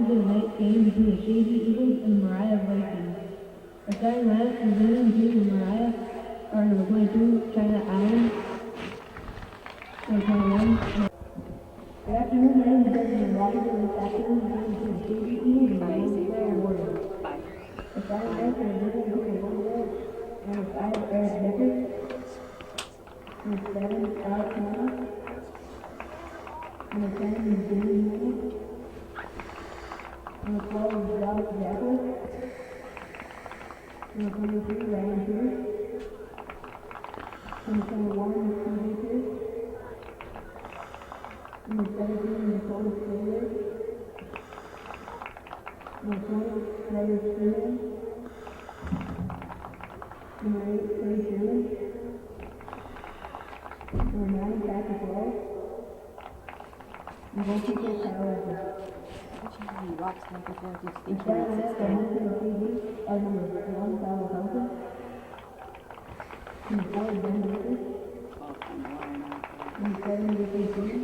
Wednesday night game between the Chazy Eagles and the Mariah Vikings. Our starting lineup for the winning team of Mariah are number 22, China Allen, number 21. Good afternoon, my name is Desmond Robinson. This afternoon, the game between the Chazy Eagles and the WCS Warriors. Our starting lineup for the winning team of Willsboro, number 5, Eric Becker, number 7, Alex Miller, number 10 is Jamie Newman. Number 12 is Ralph Jackler. Number 23, Ryan Pierce. Number 21 is CJ Pierce. Number 17 is Nicole Taylor. Number 20, Tyler Freeman. Number 8, Trey Sherman. Number 9, Patrick Wells. And goalkeeper, Kyle Evans. Rocks number 4 to The starting lineup for Houston TV are number 1, Kyle Helton. Number 4 is Ben Baker. Number 7 is Ricky Green.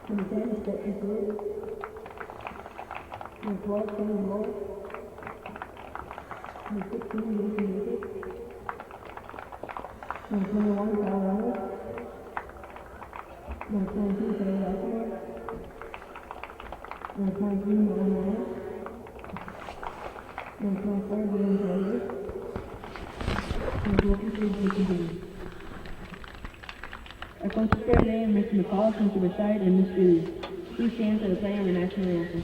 Number 10 is Stetson Stewart. Number 12, Kenny Moore. Number 16, Jason Baker. Number 21, Kyle Reynolds. Number 22, Terry Rushmore. Number 23, Nolan Ryan. Number 24, William Glazer. Number 23, Jason Green. Our coaches for today are Mr. McCall, Mr. Bouchard, and Mr. Lee. Please stand for the playing of our national anthem.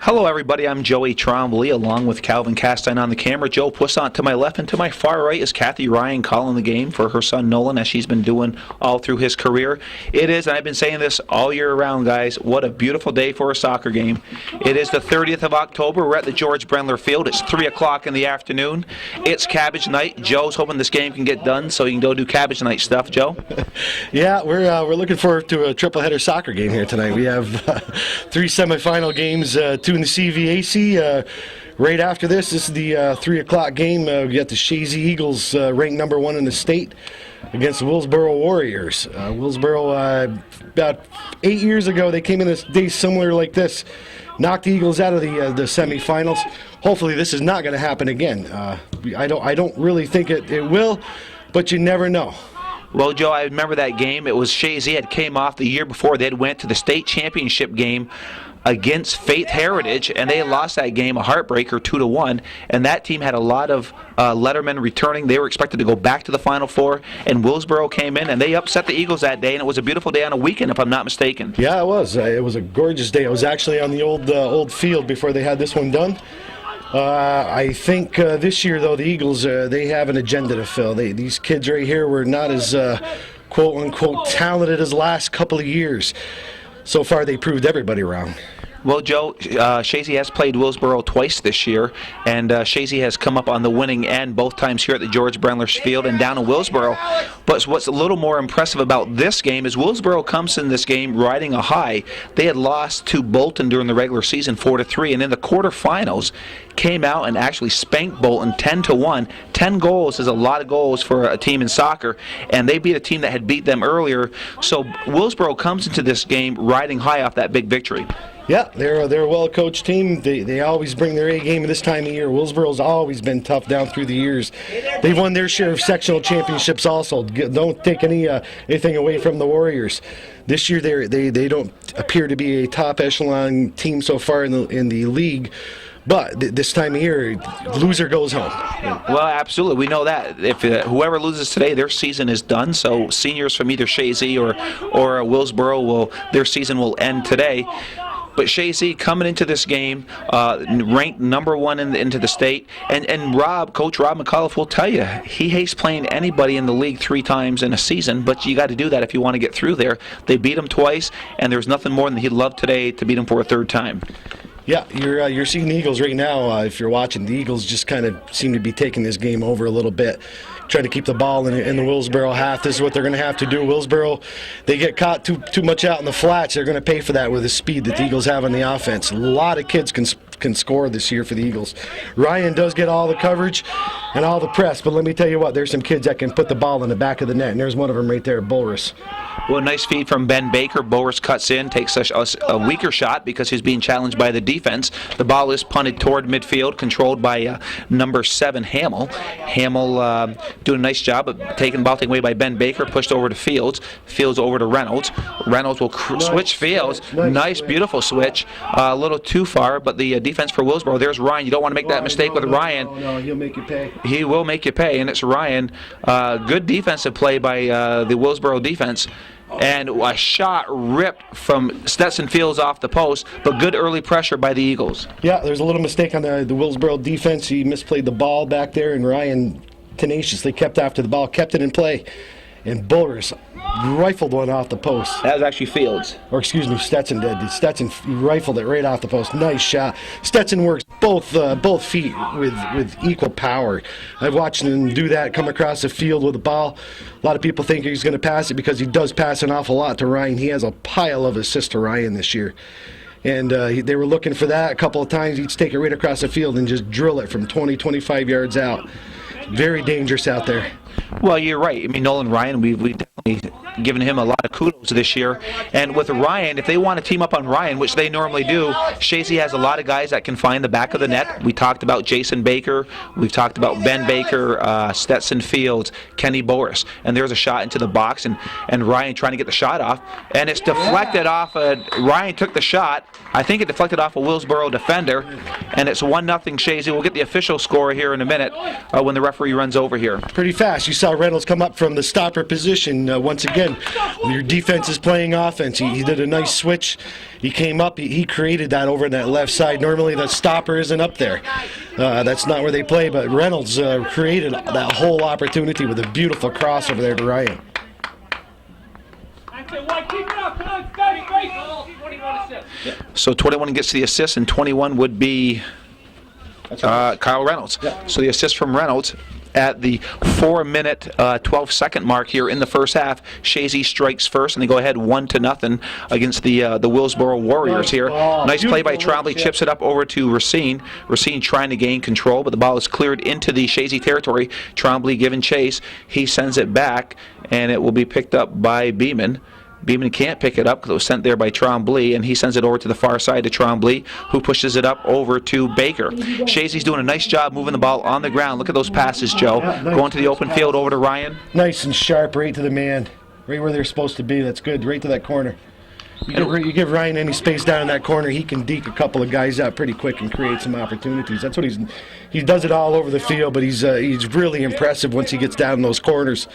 Hello everybody, I'm Joey Trombley along with Calvin Castine on the camera. Joe Puissant to my left, and to my far right is Kathy Ryan calling the game for her son Nolan, as she's been doing all through his career. It is, and I've been saying this all year round, guys, what a beautiful day for a soccer game. It is the 30th of October. We're at the George Brendler Field. It's 3 o'clock in the afternoon. It's cabbage night. Joe's hoping this game can get done so he can go do cabbage night stuff. Joe? Yeah, we're looking forward to a triple-header soccer game here tonight. We have 3 semifinal games, 2 in the CVAC. Right after this is the 3 o'clock game. We got the Chazy Eagles, ranked number 1 in the state, against the Willsboro Warriors. Willsboro, about 8 years ago, they came in a day similar like this, knocked the Eagles out of the semifinals. Hopefully, this is not going to happen again. I don't really think it will, but you never know. Well, Joe, I remember that game. It was Chazy had came off the year before. They had went to the state championship game against Faith Heritage, and they lost that game, a heartbreaker, 2-1. And that team had a lot of lettermen returning. They were expected to go back to the Final Four, and Willsboro came in, and they upset the Eagles that day, and it was a beautiful day on a weekend, if I'm not mistaken. Yeah, it was. It was a gorgeous day. I was actually on the old field before they had this one done. I think this year, though, the Eagles, they have an agenda to fill. These kids right here were not as quote-unquote talented as the last couple of years. So far, they proved everybody wrong. Well, Joe, Chazy has played Willsboro twice this year, and Chazy has come up on the winning end both times here at the George Brendler Field and down in Willsboro. But what's a little more impressive about this game is Willsboro comes in this game riding a high. They had lost to Bolton during the regular season 4-3, and in the quarterfinals came out and actually spanked Bolton 10-1. 10 goals is a lot of goals for a team in soccer, and they beat a team that had beat them earlier. So Willsboro comes into this game riding high off that big victory. Yeah, they're a well-coached team. They always bring their A game this time of year. Willsboro's always been tough down through the years. They've won their share of sectional championships also. Don't take anything away from the Warriors. This year they don't appear to be a top echelon team so far in the league. But this time of year, loser goes home. Well, absolutely. We know that. If whoever loses today, their season is done. So seniors from either Chazy or Willsboro, their season will end today. But Chazy coming into this game, ranked number 1 into the state, and Coach Rob McAuliffe will tell you, he hates playing anybody in the league 3 times in a season, but you got to do that if you want to get through there. They beat him twice, and there's nothing more than he'd love today to beat him for a 3rd time. Yeah, you're seeing the Eagles right now. If you're watching, the Eagles just kind of seem to be taking this game over a little bit, trying to keep the ball in the Willsboro half. This is what they're going to have to do. Willsboro, they get caught too much out in the flats. They're going to pay for that with the speed that the Eagles have on the offense. A lot of kids can score this year for the Eagles. Ryan does get all the coverage and all the press, but let me tell you what, there's some kids that can put the ball in the back of the net, and there's one of them right there, Bulris. Well, nice feed from Ben Baker. Bowers cuts in, takes a weaker shot because he's being challenged by the defense. The ball is punted toward midfield, controlled by number 7, Hamill. Hamill doing a nice job of taking the ball taken away by Ben Baker, pushed over to Fields. Fields over to Reynolds. Reynolds will switch Fields. Nice, beautiful switch. A little too far, but the defense for Willsboro, there's Ryan. You don't want to make that mistake with Ryan. No, he'll make you pay. He will make you pay, and it's Ryan. Good defensive play by the Willsboro defense. And a shot ripped from Stetson Fields off the post, but good early pressure by the Eagles. Yeah, there's a little mistake on the Willsboro defense. He misplayed the ball back there, and Ryan tenaciously kept after the ball, kept it in play. And Bulris rifled one off the post. That was actually Fields. Or excuse me, Stetson did. Stetson rifled it right off the post. Nice shot. Stetson works both feet with equal power. I've watched him do that, come across the field with the ball. A lot of people think he's going to pass it because he does pass an awful lot to Ryan. He has a pile of assists to Ryan this year. And they were looking for that a couple of times. He'd take it right across the field and just drill it from 20, 25 yards out. Very dangerous out there. Well, you're right. I mean, Nolan Ryan, we've definitely given him a lot of kudos this year. And with Ryan, if they want to team up on Ryan, which they normally do, Chazy has a lot of guys that can find the back of the net. We talked about Jason Baker. We've talked about Ben Baker, Stetson Fields, Kenny Boris. And there's a shot into the box, and Ryan trying to get the shot off. And it's deflected off. Ryan took the shot. I think it deflected off a Willsboro defender. And it's 1-0 Chazy. We'll get the official score here in a minute when the referee runs over here. Pretty fast. You saw Reynolds come up from the stopper position once again. Your defense is playing offense. He did a nice switch. He came up. He created that over on that left side. Normally the stopper isn't up there. That's not where they play, but Reynolds created that whole opportunity with a beautiful cross over there to Ryan. So 21 gets the assist, and 21 would be Kyle Reynolds. Yeah. So the assist from Reynolds at the 4-minute, 12-second mark here in the first half. Chazy strikes first, and they go ahead 1-0 against the Willsboro Warriors here. Nice play by Trombley, chips it up over to Racine. Racine trying to gain control, but the ball is cleared into the Chazy territory. Trombley giving chase. He sends it back, and it will be picked up by Beeman. Beeman can't pick it up because it was sent there by Trombley, and he sends it over to the far side to Trombley, who pushes it up over to Baker. Chazy's doing a nice job moving the ball on the ground. Look at those passes, Joe. Going to the open field over to Ryan. Nice and sharp, right to the man. Right where they're supposed to be. That's good. Right to that corner. You give Ryan any space down in that corner, he can deke a couple of guys out pretty quick and create some opportunities. That's what he does it all over the field, but he's really impressive once he gets down in those corners.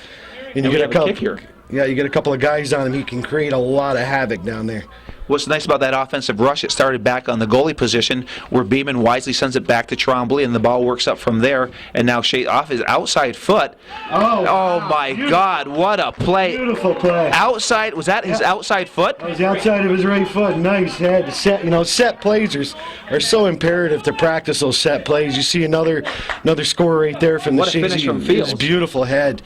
And you get a couple. Yeah, you get a couple of guys on him, he can create a lot of havoc down there. What's nice about that offensive rush, it started back on the goalie position where Beeman wisely sends it back to Trombley, and the ball works up from there. And now off his outside foot. Oh my God, what a play. Beautiful play. Outside, was that his outside foot? That was the outside of his right foot. Nice head. Set plays are so imperative to practice those set plays. You see another score right there from the What a finish from Chazy. Fields. Beautiful head.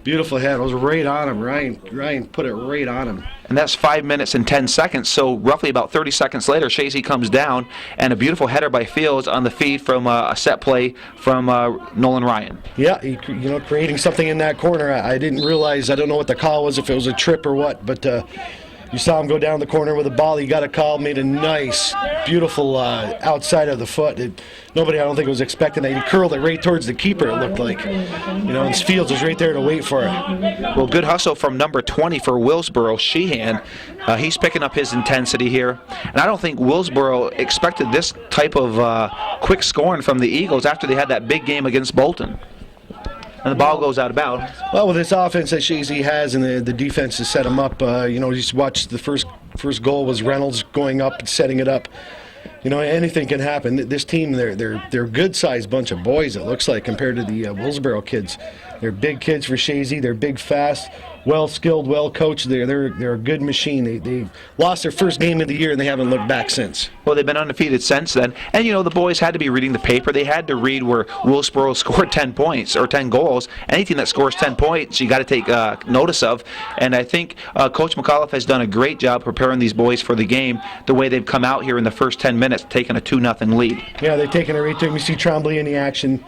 Beautiful head. It was right on him. Ryan put it right on him. And that's 5 minutes and 10 seconds. So roughly about 30 seconds later, Chazy comes down, and a beautiful header by Fields on the feed from a set play from Nolan Ryan. Yeah, creating something in that corner. I didn't realize. I don't know what the call was, if it was a trip or what, but you saw him go down the corner with a ball. He got a call, made a nice, beautiful outside of the foot. Nobody, I don't think, was expecting that. He curled it right towards the keeper, it looked like. And Fields was right there to wait for it. Well, good hustle from number 20 for Willsboro, Sheehan. He's picking up his intensity here. And I don't think Willsboro expected this type of quick scoring from the Eagles after they had that big game against Bolton. And the ball goes out of bounds. Well, with this offense that Chazy has and the defense has set him up, you just watch the first goal was Reynolds going up and setting it up. Anything can happen. This team, they're a good-sized bunch of boys, it looks like, compared to the Willsboro kids. They're big kids for Chazy. They're big, fast, well-skilled, well-coached. They're a good machine. They lost their first game of the year, and they haven't looked back since. Well, they've been undefeated since then. And, the boys had to be reading the paper. They had to read where Willsboro scored 10 points or 10 goals. Anything that scores 10 points, you got to take notice of. And I think Coach McAuliffe has done a great job preparing these boys for the game, the way they've come out here in the first 10 minutes, taking a 2-0 lead. Yeah, they've taken it right to him. You see Trombley in the action.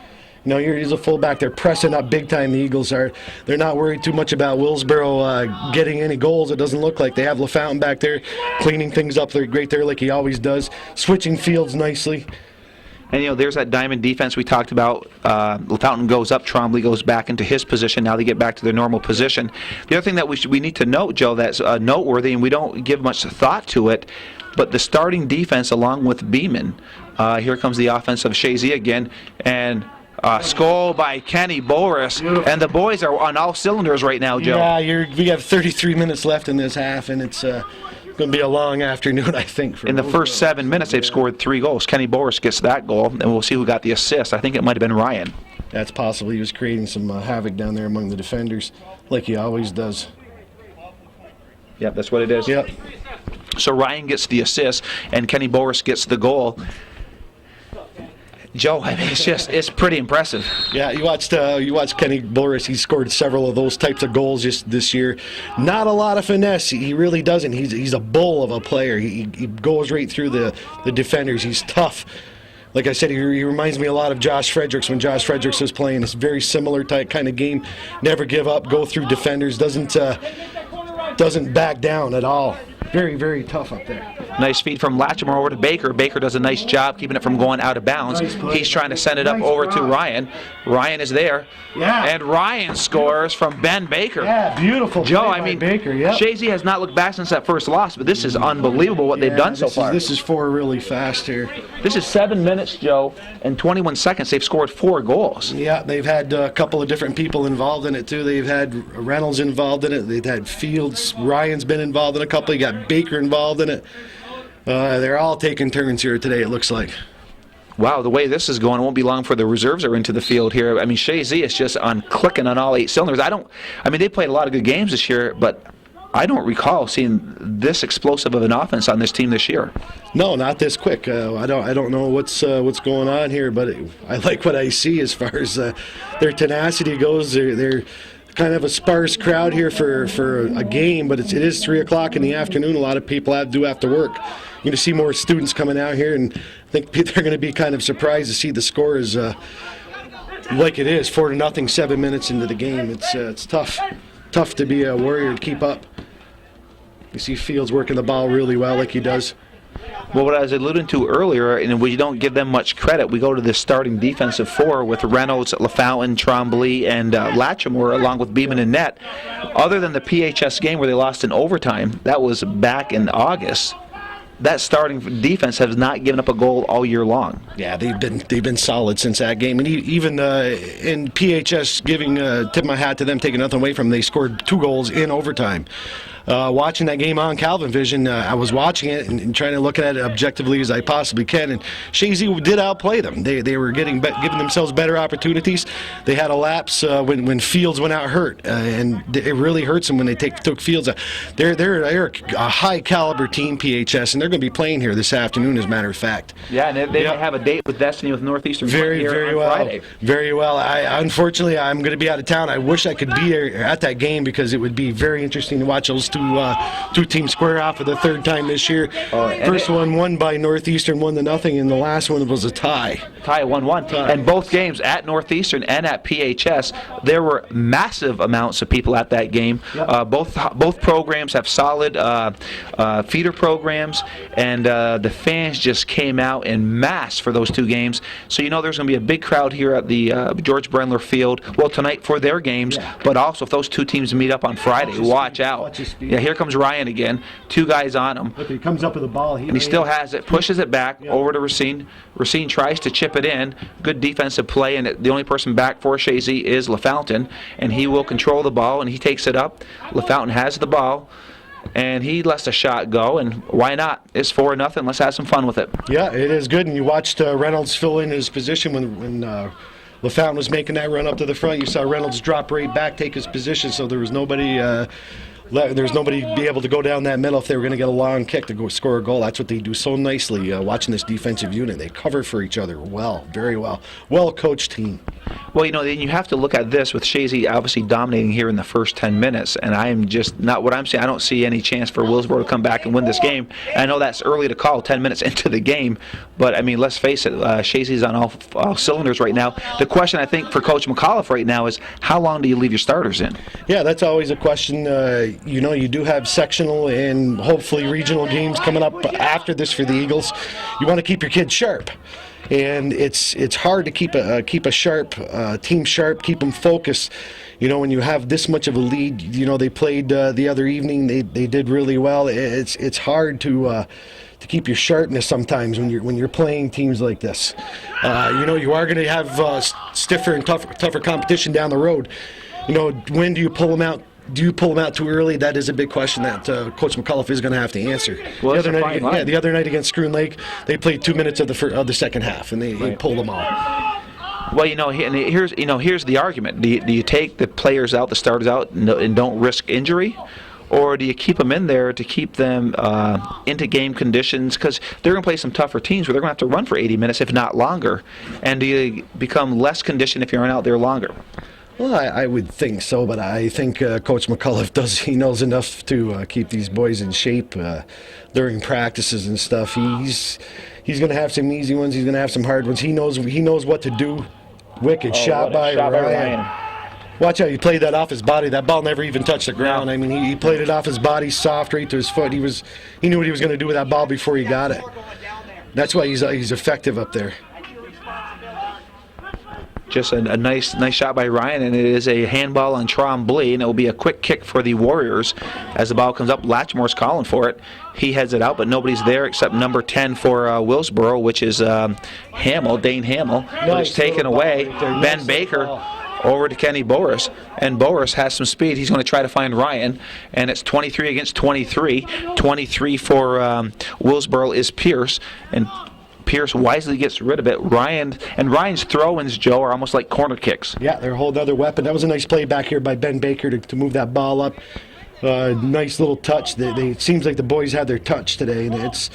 He's a fullback. They're pressing up big time. The Eagles are. They're not worried too much about Willsboro getting any goals. It doesn't look like. They have LaFountain back there cleaning things up. They're great there, like he always does. Switching fields nicely. And, there's that diamond defense we talked about. LaFountain goes up. Trombley goes back into his position. Now they get back to their normal position. The other thing that we need to note, Joe, that's noteworthy, and we don't give much thought to it, but the starting defense along with Beeman. Here comes the offense of Chazy again. And goal by Kenny Boris, and the boys are on all cylinders right now, Joe. Yeah, we have 33 minutes left in this half, and it's going to be a long afternoon, I think. In the first 7 minutes, they've scored 3 goals. Kenny Boris gets that goal, and we'll see who got the assist. I think it might have been Ryan. That's possible. He was creating some havoc down there among the defenders, like he always does. Yep, that's what it is. Yep. So Ryan gets the assist, and Kenny Boris gets the goal. Joe, it's pretty impressive. Yeah, you watched Kenny Boris. He scored several of those types of goals just this year. Not a lot of finesse. He really doesn't. He's a bull of a player. He goes right through the defenders. He's tough. Like I said, he reminds me a lot of Josh Fredericks when Josh Fredericks was playing. It's a very similar type kind of game. Never give up. Go through defenders. Doesn't back down at all. Very, very tough up there. Nice feed from Lattimore over to Baker. Baker does a nice job keeping it from going out of bounds. He's trying to send it up over to Ryan. Ryan is there. Yeah. And Ryan scores from Ben Baker. Yeah, beautiful. Joe, Baker, yeah. Chazy has not looked back since that first loss, but this is unbelievable what they've done so far. This is 4 really fast here. This is 7 minutes, Joe, and 21 seconds. They've scored 4 goals. Yeah, they've had a couple of different people involved in it, too. They've had Reynolds involved in it. They've had Fields. Ryan's been involved in a couple. You got Baker involved in it. They're all taking turns here today, it looks like. Wow, the way this is going, it won't be long for the reserves are into the field here. I mean, Chazy is just clicking on all 8 cylinders. They played a lot of good games this year, but I don't recall seeing this explosive of an offense on this team this year. No, not this quick. I don't know what's going on here, but I like what I see as far as their tenacity goes. They're kind of a sparse crowd here for a game, but it is 3 o'clock in the afternoon. A lot of people do have to work. You're going to see more students coming out here, and I think they're going to be kind of surprised to see the score is like it is, 4-0, 7 minutes into the game. It's tough to be a Warrior to keep up. You see Fields working the ball really well, like he does. Well, what I was alluding to earlier, and we don't give them much credit, we go to the starting defensive 4 with Reynolds, LaFountain, Trombley, and Lattimore, along with Beeman and Net. Other than the PHS game where they lost in overtime, that was back in August, that starting defense has not given up a goal all year long. Yeah, they've been solid since that game, and even in PHS, tip my hat to them, taking nothing away from them, they scored 2 goals in overtime. watching that game on Calvin Vision, I was watching it and trying to look at it objectively as I possibly can, and Chazy did outplay them. They were giving themselves better opportunities. They had a lapse when Fields went out hurt, and it really hurts them when they took Fields out. They're a high caliber team, PHS, and they're going to be playing here this afternoon, as a matter of fact. Yeah, and they have a date with Destiny with Northeastern Very here on well. Friday. Very well. Unfortunately, I'm going to be out of town. I wish I could be there at that game because it would be very interesting to watch those two teams square off for the third time this year. First one won by Northeastern 1-0, and the last one was a tie. Tie 1-1. And both games at Northeastern and at PHS, there were massive amounts of people at that game. Yep. Both programs have solid feeder programs, and the fans just came out in mass for those two games. So you know there's going to be a big crowd here at the George Brendler Field, well, tonight for their games, but also if those two teams meet up on Friday, watch out. Yeah, here comes Ryan again, two guys on him. Look, he comes up with the ball. And he still has it, pushes it back over to Racine. Racine tries to chip it in. Good defensive play, and the only person back for Chazy is LaFountain, and he will control the ball, and he takes it up. LaFountain has the ball, and he lets a shot go, and why not? It's 4-0. Let's have some fun with it. Yeah, it is good, and you watched Reynolds fill in his position when LaFountain was making that run up to the front. You saw Reynolds drop right back, take his position, so there was nobody be able to go down that middle if they were going to get a long kick to go score a goal. That's what they do so nicely, watching this defensive unit. They cover for each other well, very well. Well-coached team. Well, you know, then you have to look at this with Chazy obviously dominating here in the first 10 minutes, and I am just not what I'm saying. I don't see any chance for Willsboro to come back and win this game. And I know that's early to call 10 minutes into the game, but I mean, let's face it, Chazy's on all cylinders right now. The question I think for Coach McAuliffe right now is how long do you leave your starters in? Yeah, that's always a question. You know, you do have sectional and hopefully regional games coming up after this for the Eagles. You want to keep your kids sharp. And it's hard to keep a sharp team sharp, keep them focused. You know, when you have this much of a lead, you know they played the other evening. They did really well. It's hard to keep your sharpness sometimes when you're playing teams like this. You know, you are going to have stiffer and tougher competition down the road. You know, when do you pull them out? Do you pull them out too early? That is a big question that Coach McAuliffe is going to have to answer. Well, the other night against Scroon Lake, they played 2 minutes of the second half, and they pulled them all. Well, you know, here's the argument. Do you take the players out, the starters out, and don't risk injury? Or do you keep them in there to keep them into game conditions? Because they're going to play some tougher teams where they're going to have to run for 80 minutes, if not longer. And do you become less conditioned if you're out there longer? Well, I would think so, but I think Coach McAuliffe knows enough to keep these boys in shape during practices and stuff. He's going to have some easy ones. He's going to have some hard ones. He knows what to do. Wicked shot by Ryan. Watch how he played that off his body. That ball never even touched the ground. No. I mean, he played it off his body, soft, right to his foot. He knew what he was going to do with that ball before he got it. That's why he's effective up there. Just a nice shot by Ryan, and it is a handball on Trombley, and it will be a quick kick for the Warriors as the ball comes up. Latchmore's calling for it. He heads it out, but nobody's there except number 10 for Willsboro, which is Dane Hamill. But it's taken away. Ben Baker over to Kenny Boris, and Boris has some speed. He's going to try to find Ryan, and it's 23 against 23. 23 for Willsboro is Pierce, and Pierce wisely gets rid of it. Ryan's throw-ins, Joe, are almost like corner kicks. Yeah, they're a whole other weapon. That was a nice play back here by Ben Baker to move that ball up. Nice little touch. It seems like the boys had their touch today, and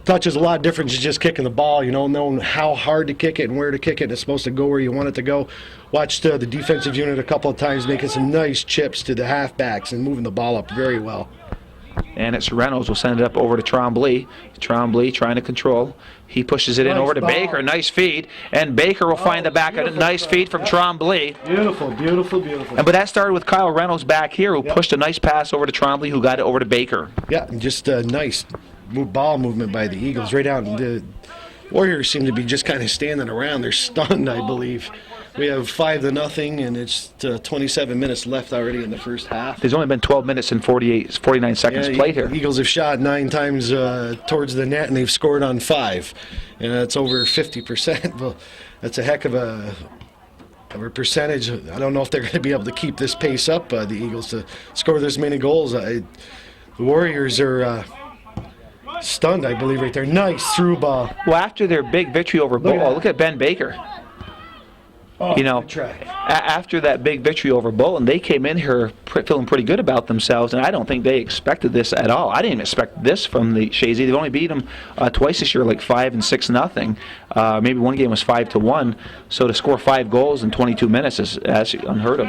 touch is a lot different than just kicking the ball. You know, knowing how hard to kick it and where to kick it. It's supposed to go where you want it to go. Watched the defensive unit a couple of times making some nice chips to the halfbacks and moving the ball up very well. And it's Reynolds will send it up over to Trombley. Trombley trying to control. He pushes it in over to Baker. Nice feed. And Baker will find the back. A nice feed from Trombley. Beautiful, beautiful, beautiful. But that started with Kyle Reynolds back here, who pushed a nice pass over to Trombley, who got it over to Baker. Yeah, just a nice ball movement by the Eagles. Right out. The Warriors seem to be just kind of standing around. They're stunned, I believe. We have 5-0, and it's 27 minutes left already in the first half. There's only been 12 minutes and 49 seconds played here. Eagles have shot 9 times towards the net, and they've scored on 5. And that's over 50%. Well, that's a heck of a percentage. I don't know if they're going to be able to keep this pace up, the Eagles, to score this many goals. The Warriors are stunned, I believe, right there. Nice through ball. Well, after their big victory over Bull, look at Ben Baker. Oh, You know, good try. after that big victory over Bolton, they came in here feeling pretty good about themselves, and I don't think they expected this at all. I didn't expect this from the Chazy. They've only beat them twice this year, like 5 and 6-0. Maybe one game was 5-1. So to score 5 goals in 22 minutes is unheard of.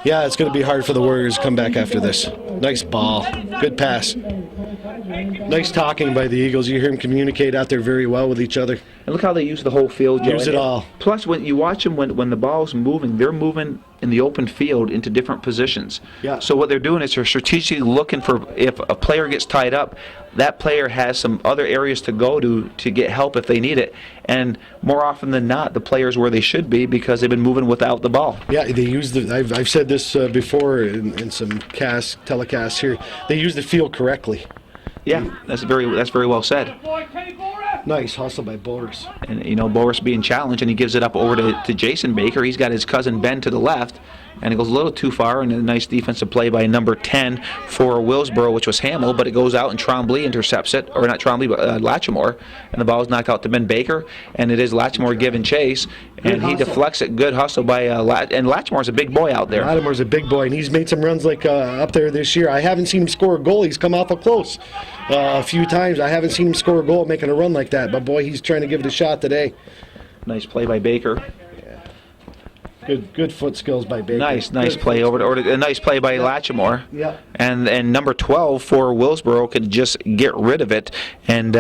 Yeah, it's going to be hard for the Warriors to come back after this. Nice ball. Good pass. Nice talking by the Eagles. You hear them communicate out there very well with each other. And look how they use the whole field. Joe. Use it all. Plus, when you watch them, when the ball's moving, they're moving in the open field into different positions. Yeah. So what they're doing is they're strategically looking for, if a player gets tied up, that player has some other areas to go to get help if they need it. And more often than not, the players where they should be because they've been moving without the ball. Yeah, they use the. I've said this before in some telecasts here. They use the field correctly. Yeah, that's very well said. Nice hustle by Boris. And you know, Boris being challenged, and he gives it up over to Jason Baker. He's got his cousin Ben to the left, and it goes a little too far, and a nice defensive play by number 10 for Willsboro, which was Hamill, but it goes out, and Trombley intercepts it, or not Trombley, but Latchmore, and the ball is knocked out to Ben Baker, and it is Latchmore giving chase, and he deflects it. Good hustle by and Latchmore's a big boy out there. Latchmore's a big boy, and he's made some runs like up there this year. I haven't seen him score a goal. He's come awful close a few times. I haven't seen him score a goal making a run like that, but boy, he's trying to give it a shot today. Nice play by Baker. Good foot skills by Baker. Nice play over to, a nice play by Latchmore. Yeah. And number 12 for Willsboro could just get rid of it. And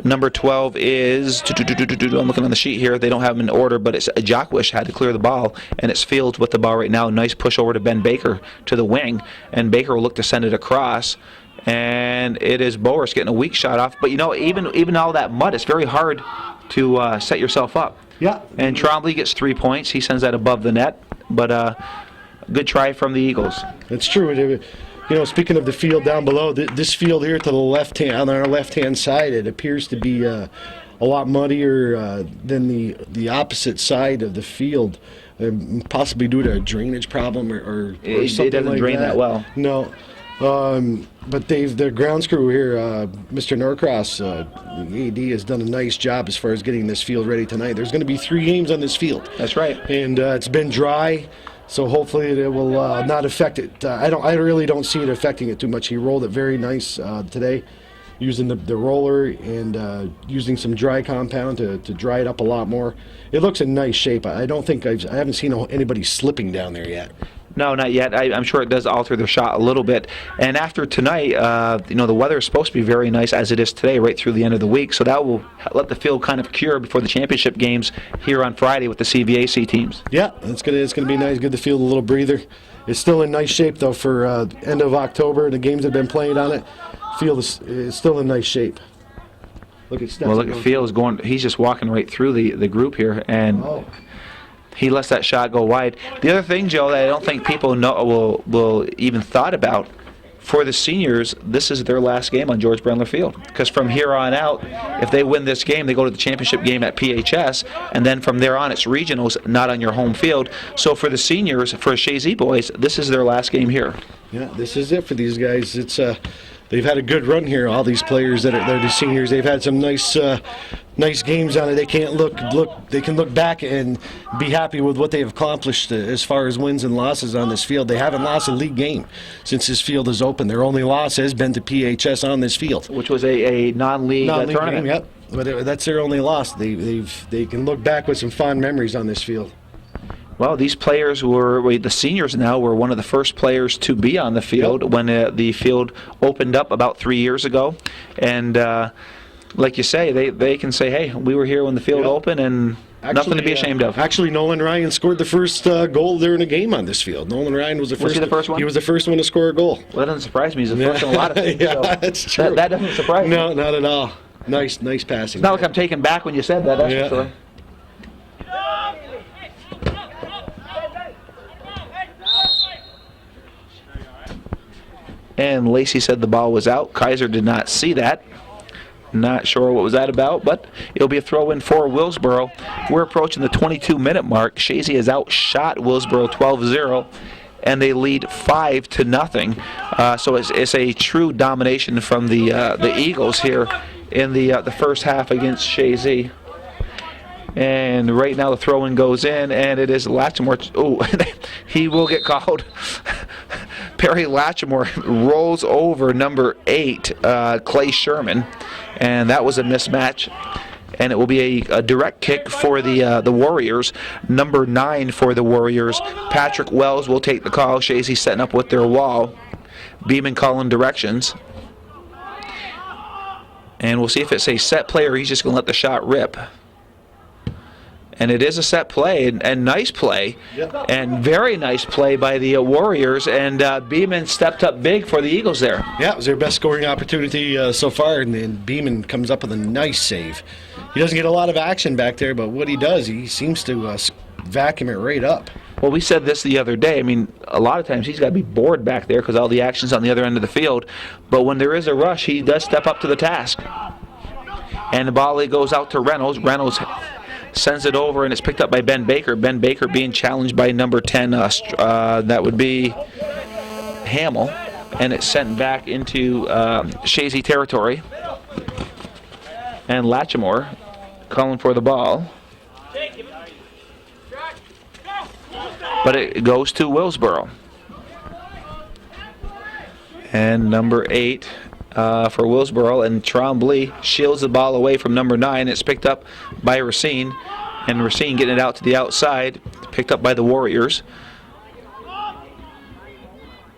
number 12 is, I'm looking on the sheet here, they don't have them in order, but it's Jockwish had to clear the ball, and it's Fields with the ball right now. Nice push over to Ben Baker to the wing, and Baker will look to send it across. And it is Boris getting a weak shot off. But you know, even all that mud, it's very hard to set yourself up. Yeah. And Trombley gets 3 points. He sends that above the net. But good try from the Eagles. It's true. You know, speaking of the field down below, this field here to the left hand, on our left-hand side, it appears to be a lot muddier than the opposite side of the field. Possibly due to a drainage problem or It something doesn't like drain that well. No. But their grounds crew here, Mr. Norcross, the AD, has done a nice job as far as getting this field ready tonight. There's going to be 3 games on this field. That's right. And it's been dry, so hopefully it will not affect it. I really don't see it affecting it too much. He rolled it very nice today, using the roller and using some dry compound to dry it up a lot more. It looks in nice shape. I don't think I haven't seen anybody slipping down there yet. No, not yet. I'm sure it does alter their shot a little bit. And after tonight, you know, the weather is supposed to be very nice as it is today, right through the end of the week. So that will let the field kind of cure before the championship games here on Friday with the CVAC teams. Yeah, it's gonna be nice. Give the field a little breather. It's still in nice shape though for end of October. The games that have been played on it, field is still in nice shape. Look at Stetson. Well, look at Fields going. He's just walking right through the group here, and he lets that shot go wide. The other thing, Joe, that I don't think people know will even thought about, for the seniors, this is their last game on George Brendler Field. Because from here on out, if they win this game, they go to the championship game at PHS, and then from there on, it's regionals, not on your home field. So for the seniors, for Chazy boys, this is their last game here. Yeah, this is it for these guys. It's they've had a good run here. All these players that are the seniors, they've had some nice games on it. They can't they can look back and be happy with what they've accomplished as far as wins and losses on this field. They haven't lost a league game since this field is open. Their only loss has been to PHS on this field, Which was a non-league tournament. game. Yep, but that's their only loss. They can look back with some fond memories on this field. Well, these players the seniors now were one of the first players to be on the field when the field opened up about 3 years ago. And like you say, they can say, hey, we were here when the field opened, and nothing to be ashamed of. Actually, Nolan Ryan scored the first goal there in a game on this field. Nolan Ryan was the first. Was he the first one? He was the first one to score a goal. Well, that doesn't surprise me. He's the first in a lot of things. Yeah, so that's true. That doesn't surprise me. No, not at all. Nice passing. It's not like I'm taken back when you said that, that's Yeah. for sure. And Lacey said the ball was out. Kaiser did not see that. Not sure what was that about, but it'll be a throw-in for Willsboro. We're approaching the 22-minute mark. Chazy has outshot Willsboro 12-0. and they lead 5-0. So it's a true domination from the Eagles here in the first half against Chazy. And right now the throw-in goes in, and it is Lattimore. Oh, he will get called. Perry Lattimore rolls over number 8, Clay Sherman, and that was a mismatch. And it will be a direct kick for the Warriors. Number 9 for the Warriors. Patrick Wells will take the call. Chazy setting up with their wall. Beeman calling directions. And we'll see if it's a set play or he's just going to let the shot rip. And it is a set play, and nice play, and very nice play by the Warriors, and Beeman stepped up big for the Eagles there. Yeah, it was their best scoring opportunity so far, and then Beeman comes up with a nice save. He doesn't get a lot of action back there, but what he does, he seems to vacuum it right up. Well, we said this the other day. I mean, a lot of times he's got to be bored back there because all the action's on the other end of the field, but when there is a rush, he does step up to the task. And the ball goes out to Reynolds. Reynolds sends it over, and it's picked up by Ben Baker. Ben Baker being challenged by number 10, that would be Hamill, and it's sent back into Chazy territory. And Lattimore calling for the ball. But it goes to Willsboro. And number 8 for Willsboro, and Trombley shields the ball away from number 9. It's picked up by Racine, and Racine getting it out to the outside, picked up by the Warriors.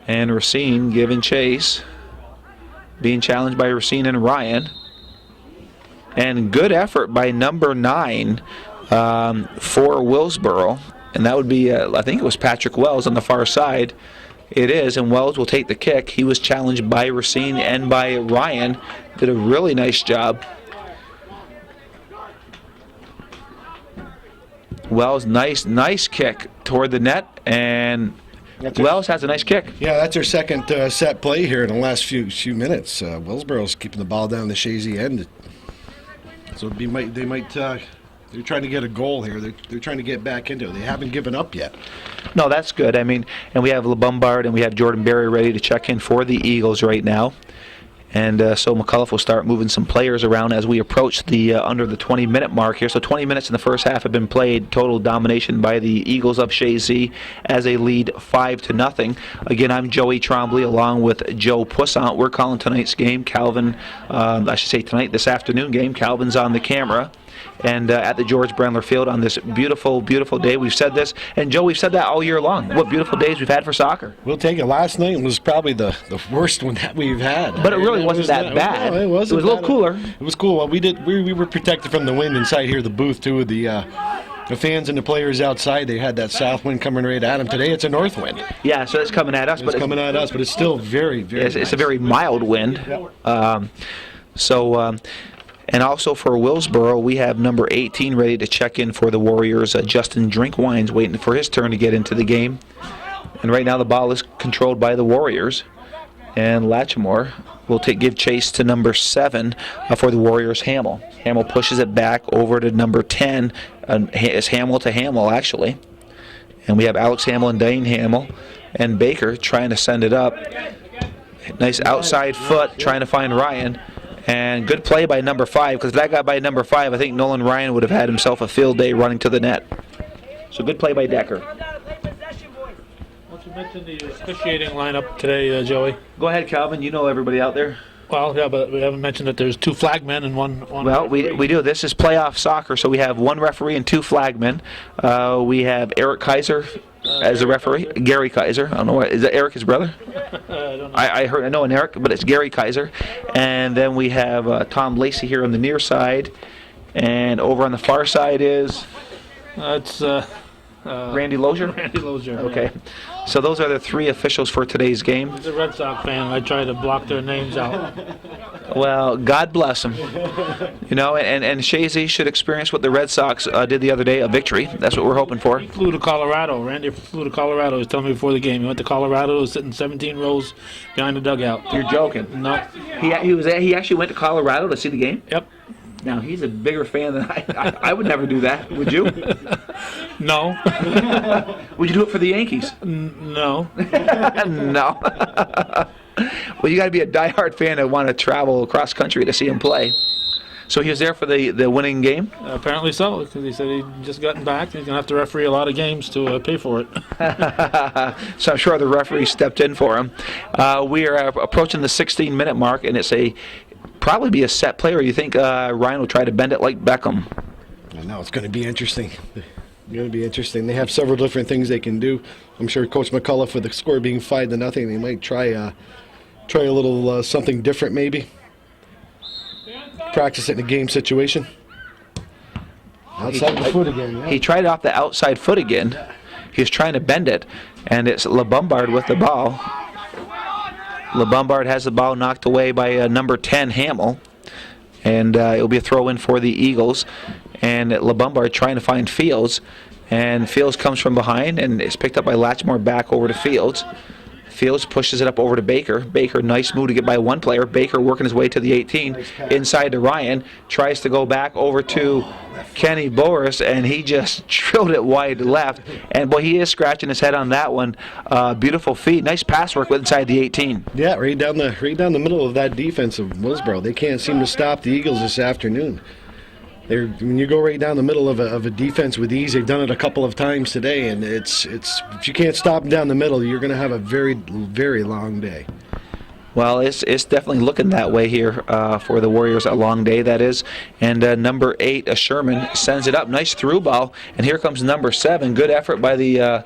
And Racine giving chase, being challenged by Racine and Ryan. And good effort by number 9 for Willsboro, and that would be, I think it was Patrick Wells on the far side. It is, and Wells will take the kick. He was challenged by Racine and by Ryan. Did a really nice job. Wells, nice kick toward the net, and Wells has a nice kick. Yeah, that's their second set play here in the last few minutes. Willsboro's keeping the ball down the Chazy end. So they're trying to get a goal here. They're trying to get back into it. They haven't given up yet. No, that's good. I mean, and we have LeBombard and we have Jordan Berry ready to check in for the Eagles right now. And so McCullough will start moving some players around as we approach the under the 20-minute mark here. So 20 minutes in the first half have been played. Total domination by the Eagles of Chazy as they lead 5-0. Again, I'm Joey Trombley along with Joe Puissant. We're calling tonight's game. Calvin, this afternoon game. Calvin's on the camera. And at the George Brandler Field on this beautiful, beautiful day. We've said this, and Joe, we've said that all year long. What beautiful days we've had for soccer. We'll take it. Last night was probably the worst one that we've had. But it really wasn't that bad. No, it wasn't. It was a little cooler. It was cool. Well, we were protected from the wind inside here, the booth, too. The fans and the players outside, they had that south wind coming right at them. Today it's a north wind. Yeah, so it's coming at us. It's coming at us, but it's still very, very It's nice. a very mild wind. Yep. And also for Willsboro, we have number 18 ready to check in for the Warriors. Justin Drinkwine's waiting for his turn to get into the game. And right now the ball is controlled by the Warriors. And Lattimore will give chase to number 7 for the Warriors, Hamill. Hamill pushes it back over to number 10. It's Hamill to Hamill, actually. And we have Alex Hamill and Dane Hamill. And Baker trying to send it up. Nice outside foot trying to find Ryan. And good play by number 5, because that guy by number 5, I think Nolan Ryan would have had himself a field day running to the net. So good play by Decker. Why don't you mention the officiating lineup today, Joey? Go ahead, Calvin. You know everybody out there. Well, yeah, but we haven't mentioned that there's 2 flagmen and one Well, we do. This is playoff soccer, so we have 1 referee and 2 flagmen. We have Eric Kaiser as a referee. Gary Kaiser. I don't know what is that. Eric his brother? I don't know. I know an Eric, but it's Gary Kaiser. And then we have Tom Lacey here on the near side, and over on the far side is It's Randy Lozier. Randy Lozier. Okay, so those are the 3 officials for today's game. He's a Red Sox fan. I try to block their names out. Well, God bless them. You know, and Chazy should experience what the Red Sox did the other day, a victory. That's what we're hoping for. He flew to Colorado. Randy flew to Colorado. He was telling me before the game. He went to Colorado, was sitting 17 rows behind the dugout. You're joking. No. He actually went to Colorado to see the game? Yep. Now, he's a bigger fan than I would never do that. Would you? No. Would you do it for the Yankees? No. No. Well, you got to be a diehard fan to want to travel across country to see him play. So he was there for the winning game? Apparently so, because he said he'd just gotten back. He's going to have to referee a lot of games to pay for it. So I'm sure the referee stepped in for him. We are approaching the 16-minute mark, and it's probably be a set play, or you think Ryan will try to bend it like Beckham? I know it's going to be interesting. They have several different things they can do. I'm sure Coach McCullough, with the score being 5-0, they might try a little something different, maybe. Practice it in a game situation. Outside the foot again. Yeah. He tried off the outside foot again. He was trying to bend it, and it's LeBombard with the ball. LeBombard has the ball knocked away by number 10, Hamill, and it'll be a throw-in for the Eagles. And LeBombard trying to find Fields, and Fields comes from behind, and it's picked up by Latchmore back over to Fields. Fields pushes it up over to Baker. Baker, nice move to get by one player. Baker working his way to the 18, inside to Ryan. Tries to go back over to Kenny Boris, and he just drilled it wide left. And, boy, he is scratching his head on that one. Beautiful feet. Nice pass work inside the 18. Yeah, right down the middle of that defense of Willsboro. They can't seem to stop the Eagles this afternoon. When you go right down the middle of a defense with ease, they've done it a couple of times today, and it's if you can't stop them down the middle, you're going to have a very, very long day. Well, it's definitely looking that way here for the Warriors. A long day, that is. And number 8, Sherman, sends it up. Nice through ball. And here comes number 7. Good effort by the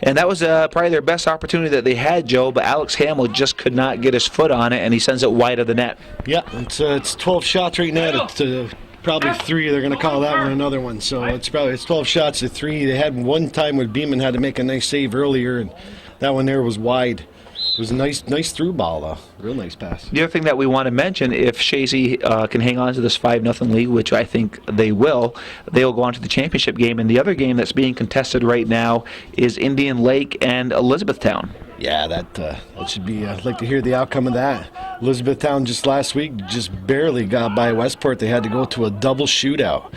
and that was probably their best opportunity that they had, Joe, but Alex Hamill just could not get his foot on it, and he sends it wide of the net. Yeah, it's 12 shots right now to probably 3. They're going to call that one another one. So it's 12 shots to 3. They had one time when Beeman had to make a nice save earlier, and that one there was wide. It was a nice through ball, though. Real nice pass. The other thing that we want to mention, if Chazy can hang on to this 5-0 lead, which I think they will go on to the championship game. And the other game that's being contested right now is Indian Lake and Elizabethtown. Yeah, that should be. I'd like to hear the outcome of that. Elizabethtown just last week just barely got by Westport. They had to go to a double shootout,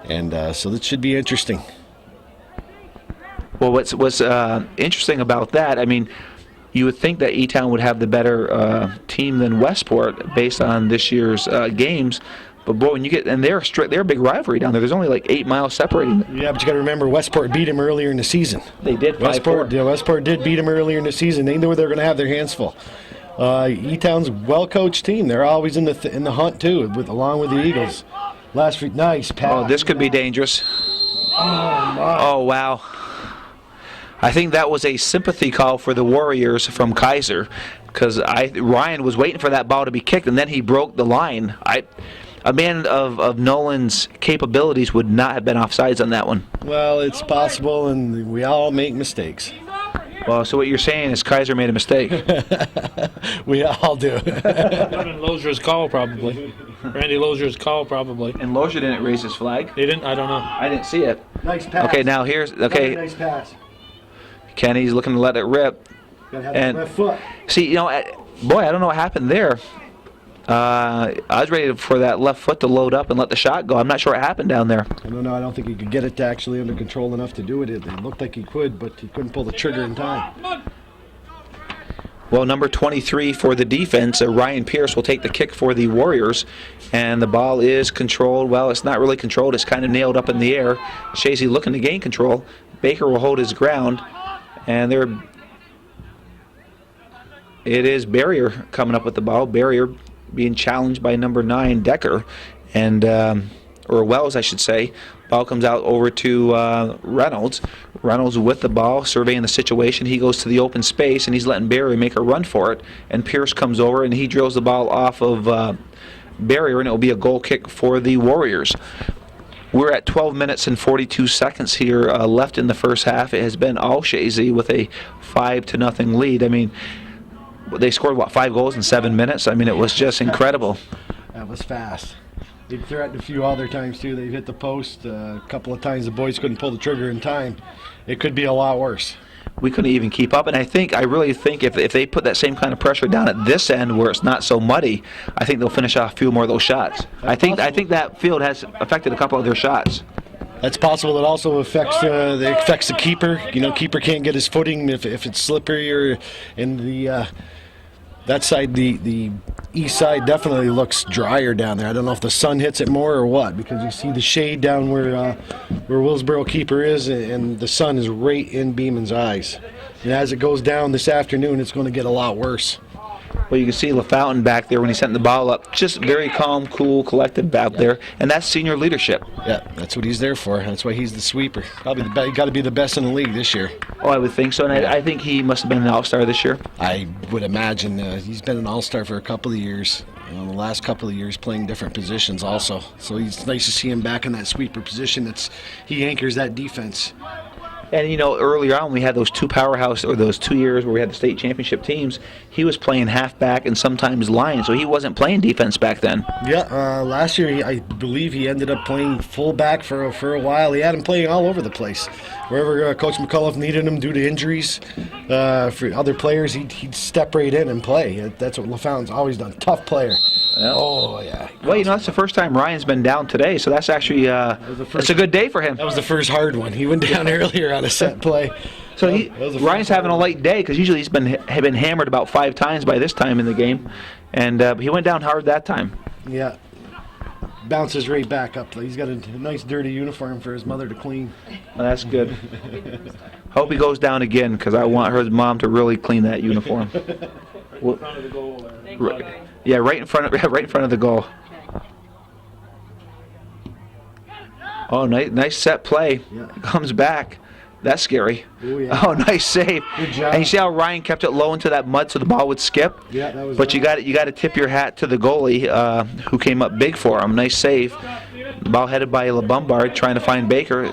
and so that should be interesting. Well, what's interesting about that? I mean, you would think that E-Town would have the better team than Westport based on this year's games. But boy, when you get they're a big rivalry down there. There's only like 8 miles separating them. Yeah, but you got to remember Westport beat them earlier in the season. They did. Westport did beat them earlier in the season. They knew they were going to have their hands full. E-Town's well-coached team. They're always in the hunt too, along with the Eagles. Last week, nice pass. Oh, this could be dangerous. Oh wow. I think that was a sympathy call for the Warriors from Kaiser, because Ryan was waiting for that ball to be kicked, and then he broke the line. A man of Nolan's capabilities would not have been offsides on that one. Well, it's possible, and we all make mistakes. Well, so what you're saying is Kaiser made a mistake. We all do. Kevin Lozier's call, probably. Randy Lozier's call, probably. And Lozier didn't raise his flag. They didn't? I don't know. I didn't see it. Nice pass. Okay, now here's Nice pass. Kenny's looking to let it rip. Gotta have And the left foot. see, boy, I don't know what happened there. I was ready for that left foot to load up and let the shot go. I'm not sure what happened down there. I don't know. I don't think he could get it to actually under control enough to do it. It looked like he could, but he couldn't pull the trigger in time. Well, number 23 for the defense, Ryan Pierce, will take the kick for the Warriors, and the ball is controlled. Well, it's not really controlled. It's kind of nailed up in the air. Chazy looking to gain control. Baker will hold his ground, and it is Barrier coming up with the ball. Barrier being challenged by number 9, Decker, and or Wells, I should say. Ball comes out over to Reynolds. Reynolds with the ball, surveying the situation. He goes to the open space, and he's letting Barrier make a run for it. And Pierce comes over, and he drills the ball off of Barrier, and it will be a goal kick for the Warriors. We're at 12 minutes and 42 seconds here left in the first half. It has been all Chazy with a 5-0 lead. I mean, they scored, 5 goals in 7 minutes? I mean, it was just incredible. That was fast. They've threatened a few other times, too. They've hit the post. A couple of times the boys couldn't pull the trigger in time. It could be a lot worse. We couldn't even keep up, and I really think if they put that same kind of pressure down at this end where it's not so muddy, I think they'll finish off a few more of those shots. I think that field has affected a couple of their shots. That's possible. It also affects the keeper. You know, keeper can't get his footing if it's slippery, or in the that side, the east side definitely looks drier down there. I don't know if the sun hits it more or what, because you see the shade down where Willsboro keeper is, and the sun is right in Beeman's eyes. And as it goes down this afternoon, it's going to get a lot worse. Well, you can see LaFountain back there when he sent the ball up. Just very calm, cool, collected back there. And that's senior leadership. Yeah, that's what he's there for. That's why he's the sweeper. Probably got to be the best in the league this year. Oh, I would think so. And I think he must have been an all-star this year. I would imagine he's been an all-star for a couple of years. The last couple of years playing different positions also. So it's nice to see him back in that sweeper position. He anchors that defense. And, you know, earlier on, we had those two powerhouse, or those 2 years where we had the state championship teams. He was playing halfback and sometimes line, so he wasn't playing defense back then. Yeah, last year I believe he ended up playing fullback for a while. He had him playing all over the place. Wherever Coach McCullough needed him due to injuries for other players, he'd step right in and play. That's what LaFountain's always done. Tough player. Yeah. Oh, yeah. Well, you know, that's the first time Ryan's been down today, so that's actually it's a good day for him. That was the first hard one. He went down earlier on a set play. So Ryan's having a light day, because usually he's been hammered about 5 times by this time in the game, and he went down hard that time. Yeah. Bounces right back up. He's got a nice dirty uniform for his mother to clean. Well, that's good. Hope he goes down again, because I want her mom to really clean that uniform. Yeah, right in front of the goal. Oh, nice set play. Yeah. Comes back. That's scary. Ooh, yeah. Oh, nice save. Good job. And you see how Ryan kept it low into that mud so the ball would skip? Yeah, that was. But you got to tip your hat to the goalie who came up big for him. Nice save. Ball headed by LeBombard trying to find Baker.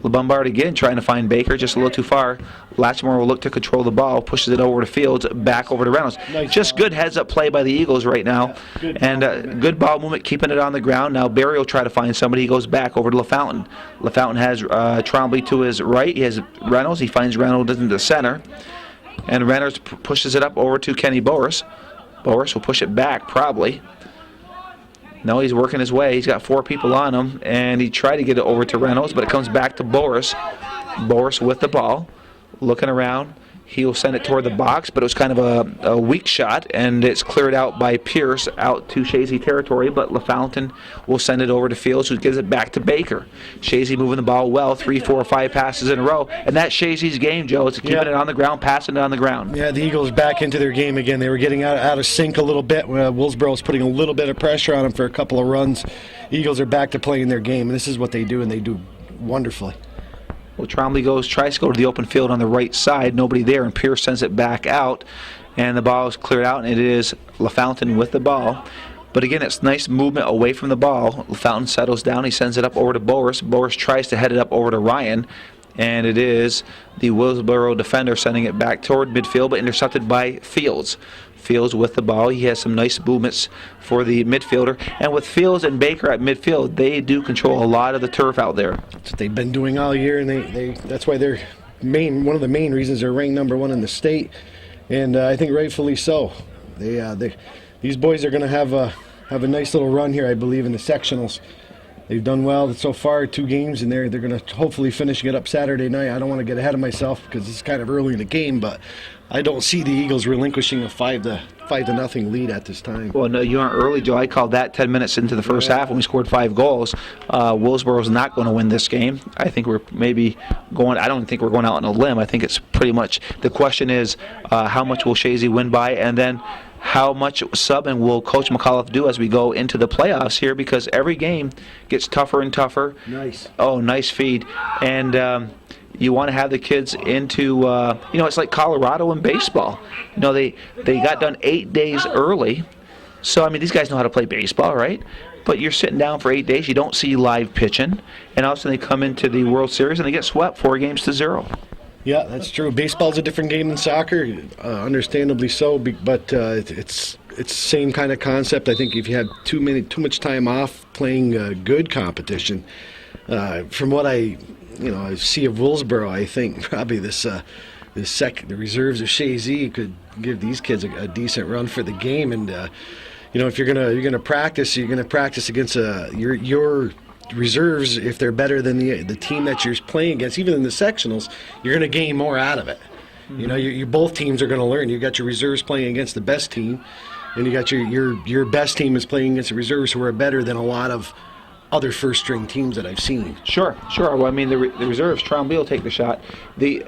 LeBombard again trying to find Baker, just a little too far. Latchmore will look to control the ball, pushes it over to Fields, back over to Reynolds. Nice just ball. Good heads-up play by the Eagles right now. Yeah, And good ball movement, keeping it on the ground. Now Barry will try to find somebody. He goes back over to LaFountain. LaFountain has Trombley to his right. He has Reynolds. He finds Reynolds in the center. And Reynolds pushes it up over to Kenny Boris. Boris will push it back, probably. No, he's working his way. He's got 4 people on him, and he tried to get it over to Reynolds, but it comes back to Boris. Boris with the ball, looking around. He'll send it toward the box, but it was kind of a weak shot, and it's cleared out by Pierce out to Chazy territory, but LaFountain will send it over to Fields, who gives it back to Baker. Chazy moving the ball well, 3, 4, 5 passes in a row, and that's Chazy's game, Joe. It's keeping it on the ground, passing it on the ground. Yeah, the Eagles back into their game again. They were getting out of sync a little bit. Willsboro was putting a little bit of pressure on them for a couple of runs. Eagles are back to playing their game, and this is what they do, and they do wonderfully. Well, Trombley tries to go to the open field on the right side. Nobody there, and Pierce sends it back out. And the ball is cleared out, and it is LaFountain with the ball. But again, it's nice movement away from the ball. LaFountain settles down. He sends it up over to Boris. Boris tries to head it up over to Ryan. And it is the Willsboro defender sending it back toward midfield, but intercepted by Fields. Fields with the ball. He has some nice movements for the midfielder. And with Fields and Baker at midfield, they do control a lot of the turf out there. That's what they've been doing all year, and that's why they're one of the main reasons they're ranked number 1 in the state, and I think rightfully so. These boys are going to have a nice little run here, I believe, in the sectionals. They've done well so far, 2 games, and they're going to hopefully finish it up Saturday night. I don't want to get ahead of myself because it's kind of early in the game, but I don't see the Eagles relinquishing a 5-0 lead at this time. Well, no, you aren't early, Joe. I called that 10 minutes into the first half when we scored 5 goals. Willsboro's not going to win this game. I think we're maybe going. I don't think we're going out on a limb. I think it's pretty much the question is how much will Chazy win by, and then how much subbing will Coach McCullough do as we go into the playoffs here, because every game gets tougher and tougher. Nice. Oh, nice feed. And you want to have the kids into, it's like Colorado in baseball. They got done 8 days early. So, I mean, these guys know how to play baseball, right? But you're sitting down for 8 days. You don't see live pitching. And all of a sudden they come into the World Series and they get swept 4-0. Yeah, that's true. Baseball's a different game than soccer, understandably so, but it's the same kind of concept. I think if you have too much time off playing good competition, from what I see of Willsboro, I think probably the reserves of Chazy could give these kids a decent run for the game. And if you're gonna practice, you're gonna practice against your reserves, if they're better than the team that you're playing against, even in the sectionals, you're going to gain more out of it. You know, you both teams are going to learn. You got your reserves playing against the best team, and you got your best team is playing against the reserves who are better than a lot of other first-string teams that I've seen. Sure. Well, I mean, the reserves, Trombley will take the shot. The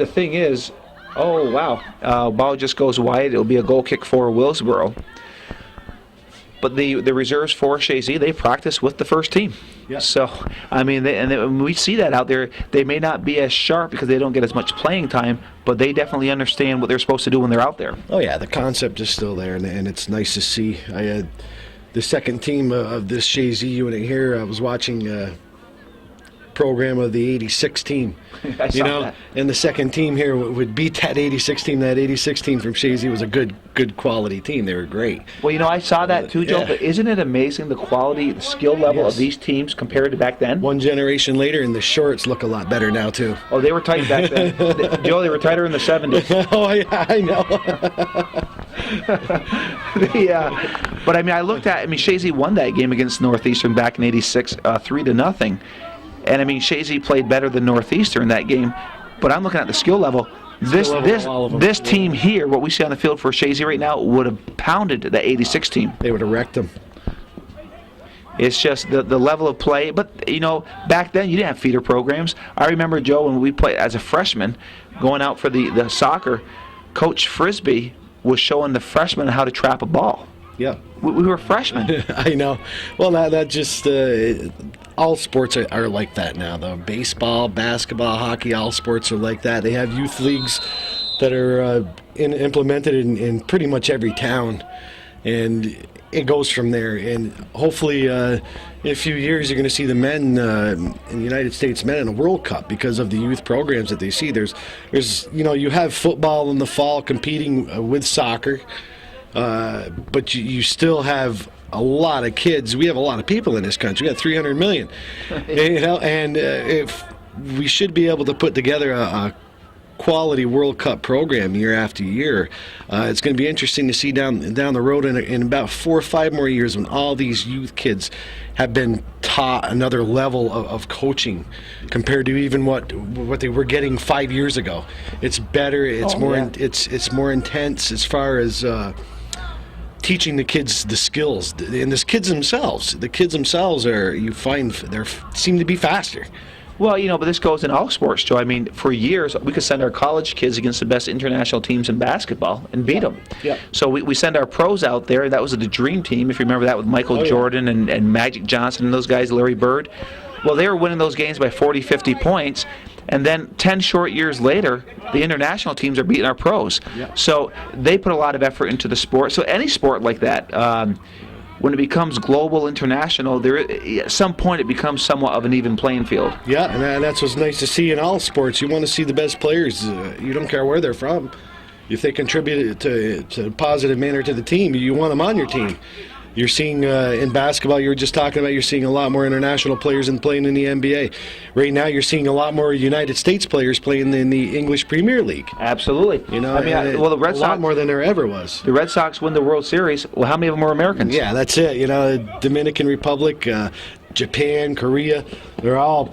thing is, oh, wow, ball just goes wide. It'll be a goal kick for Willsboro. But the reserves for Chazy, they practice with the first team. Yeah. So, I mean, when we see that out there, they may not be as sharp because they don't get as much playing time, but they definitely understand what they're supposed to do when they're out there. Oh, yeah, the concept is still there, and it's nice to see. I had the second team of this Chazy unit here. I was watching a program of the 86 team. I saw that. And the second team here would beat that 86 team. That 86 team from Chazy was a good quality team. They were great. Well, I saw that too, Joe, Yeah. but isn't it amazing the quality, the skill level Yes. of these teams compared to back then? One generation later, and the shorts look a lot better now, too. Oh, they were tight back then. Joe, they were tighter in the 70s. Oh, yeah, I know. But, I mean, Chazy won that game against Northeastern back in 86, 3-0. And, I mean, Chazy played better than Northeastern that game. But I'm looking at the skill level. This team here, what we see on the field for Chazy right now, would have pounded the 86 team. They would have wrecked them. It's just the level of play. But, back then you didn't have feeder programs. I remember, Joe, when we played as a freshman, going out for the soccer, Coach Frisbee was showing the freshmen how to trap a ball. Yeah. We were freshmen. I know. Well, that just all sports are like that now, though. Baseball, basketball, hockey, all sports are like that. They have youth leagues that are implemented in pretty much every town, and it goes from there. And hopefully, in a few years, you're going to see the men in the United States men in a World Cup because of the youth programs that they see. There's you have football in the fall competing with soccer. But you still have a lot of kids. We have a lot of people in this country. We got 300 million. And if we should be able to put together a quality World Cup program year after year. It's going to be interesting to see down the road in about 4 or 5 more years when all these youth kids have been taught another level of coaching compared to even what they were getting 5 years ago. It's better. It's it's more intense as far as teaching the kids the skills, and the kids themselves seem to be faster. Well, but this goes in all sports, Joe. I mean, for years, we could send our college kids against the best international teams in basketball and beat them. Yeah. So we send our pros out there. That was the dream team, if you remember that, with Michael Jordan and Magic Johnson and those guys, Larry Bird. Well, they were winning those games by 40, 50 points. And then 10 short years later, the international teams are beating our pros. Yeah. So they put a lot of effort into the sport. So any sport like that, when it becomes global, international, at some point it becomes somewhat of an even playing field. Yeah, and that's what's nice to see in all sports. You want to see the best players. You don't care where they're from. If they contribute to a positive manner to the team, you want them on your team. You're seeing in basketball, you were just talking about, you're seeing a lot more international players playing in the NBA. Right now, you're seeing a lot more United States players playing in the English Premier League. Absolutely. The Red Sox, a lot more than there ever was. The Red Sox win the World Series. Well, how many of them are Americans? Yeah, that's it. Dominican Republic, Japan, Korea, they're all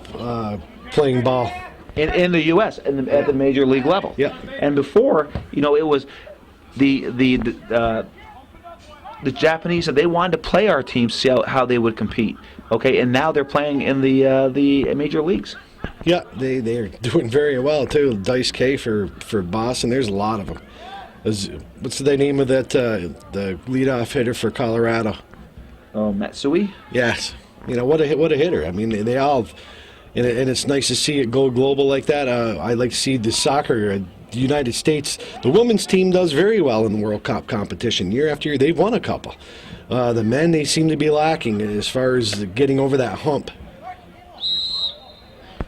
playing ball. In the U.S. At the major league level. Yeah. And before, it was the Japanese, they wanted to play our teams, see how they would compete. Okay, and now they're playing in the major leagues. Yeah, they're doing very well too. Dice K for Boston. There's a lot of them. What's the name of that? The leadoff hitter for Colorado. Oh, Matsui. Yes. What a hitter. I mean, they all, and it's nice to see it go global like that. I like to see the soccer. The United States, the women's team does very well in the World Cup competition. Year after year, they've won a couple. The men, they seem to be lacking as far as getting over that hump.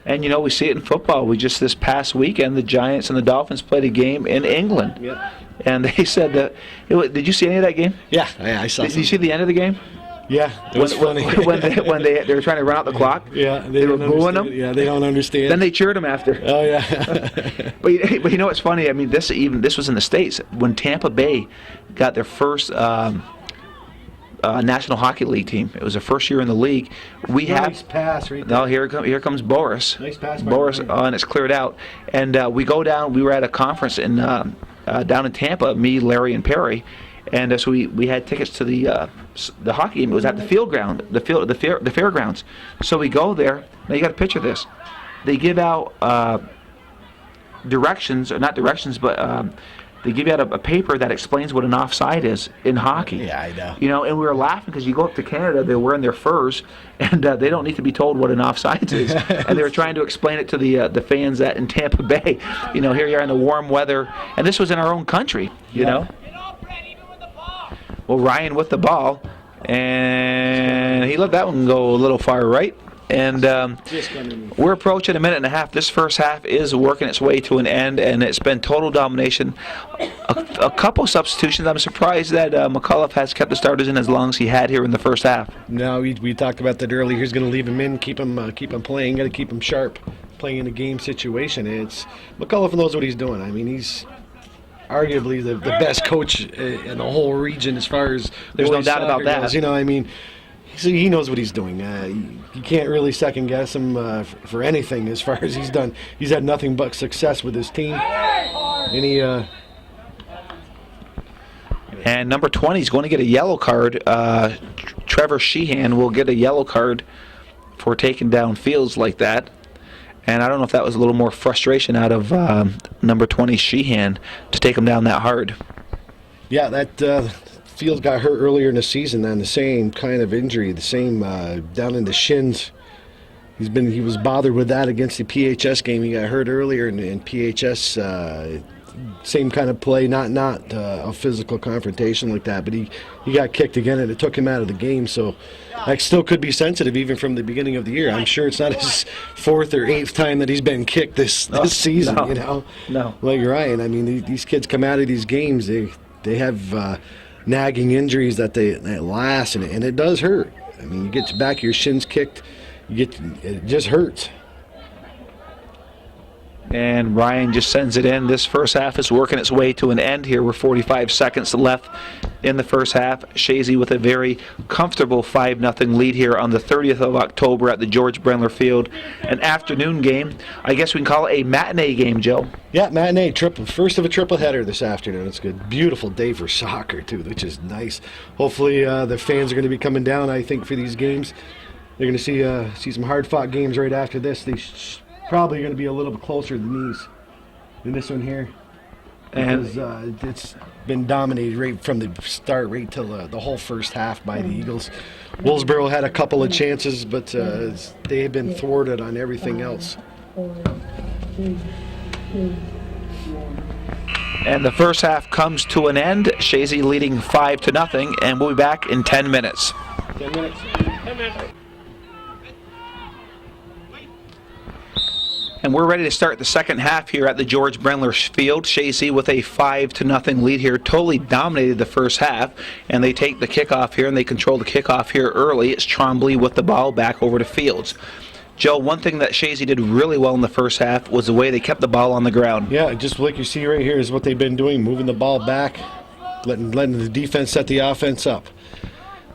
And, we see it in football. This past weekend, the Giants and the Dolphins played a game in England. Yeah. And they said that, did you see any of that game? Yeah, I saw. Did you see the end of the game? Yeah, it was funny. when they were trying to run out the clock. Yeah, they were booing them. Yeah, they don't understand. Then they cheered them after. Oh yeah. but what's funny? I mean, this was in the States when Tampa Bay got their first National Hockey League team. It was the first year in the league. We Nice have. pass right there. No, here comes Boris. Nice pass by Boris, Ryan. and it's cleared out. And we go down. We were at a conference in down in Tampa. Me, Larry, and Perry. And so we had tickets to the hockey game. It was at the the fairgrounds. So we go there. Now you got to picture this. They give out directions, or not directions, but they give you out a paper that explains what an offside is in hockey. Yeah, I know. You know, and we were laughing because you go up to Canada, they're wearing their furs, and they don't need to be told what an offside is. And they were trying to explain it to the fans that in Tampa Bay. You know, here you are in the warm weather, and this was in our own country. You know. Well, Ryan with the ball, and he let that one go a little far right. And we're approaching a minute and a half. This first half is working its way to an end, and it's been total domination. A couple substitutions. I'm surprised that McAuliffe has kept the starters in as long as he had here in the first half. No, we talked about that earlier. He's going to leave him in, keep him playing. Got to keep him sharp, playing in a game situation. It's McAuliffe knows what he's doing. I mean, he's arguably the best coach in the whole region as far as There's no boys doubt about soccer that. goes. You know, I mean, he knows what he's doing. You can't really second guess him for anything as far as he's done. He's had nothing but success with his team. And And number 20 is going to get a yellow card. Trevor Sheehan will get a yellow card for taking down Fields like that. And I don't know if that was a little more frustration out of number 20 Sheehan to take him down that hard. yeah, that Fields got hurt earlier in the season on the same kind of injury, the same down in the shins. He was bothered with that against the PHS game. He got hurt earlier in PHS. Same kind of play, not a physical confrontation like that, but he got kicked again, and it took him out of the game. So that still could be sensitive even from the beginning of the year. I'm sure it's not his fourth or eighth time that he's been kicked this season. No. You know, No. like Ryan. I mean, these kids come out of these games, they have nagging injuries that last, and it does hurt. I mean, you get to back, your shins kicked, it just hurts. And Ryan just sends it in. This first half is working its way to an end here. We're 45 seconds left in the first half. Chazy with a very comfortable 5-0 lead here on the 30th of October at the George Brendler Field. An afternoon game. I guess we can call it a matinee game, Joe. Yeah, matinee, first of a triple header this afternoon. It's good. Beautiful day for soccer, too, which is nice. Hopefully the fans are going to be coming down, I think, for these games. They're going to see some hard-fought games right after this. Probably going to be a little bit closer than this one here. Because it's been dominated right from the start, right till the whole first half by the Eagles. Willsboro had a couple of chances, but they have been thwarted on everything else. 4, 3, 2, 1. And the first half comes to an end. Chazy leading 5-0, and we'll be back in 10 minutes. 10 minutes. And we're ready to start the second half here at the George Brendler Field. Chazy with a 5-0 lead here, totally dominated the first half, and they take the kickoff here, and they control the kickoff here early. It's Trombley with the ball back over to Fields. Joe, one thing that Chazy did really well in the first half was the way they kept the ball on the ground. Yeah, just like you see right here is what they've been doing, moving the ball back, letting the defense set the offense up.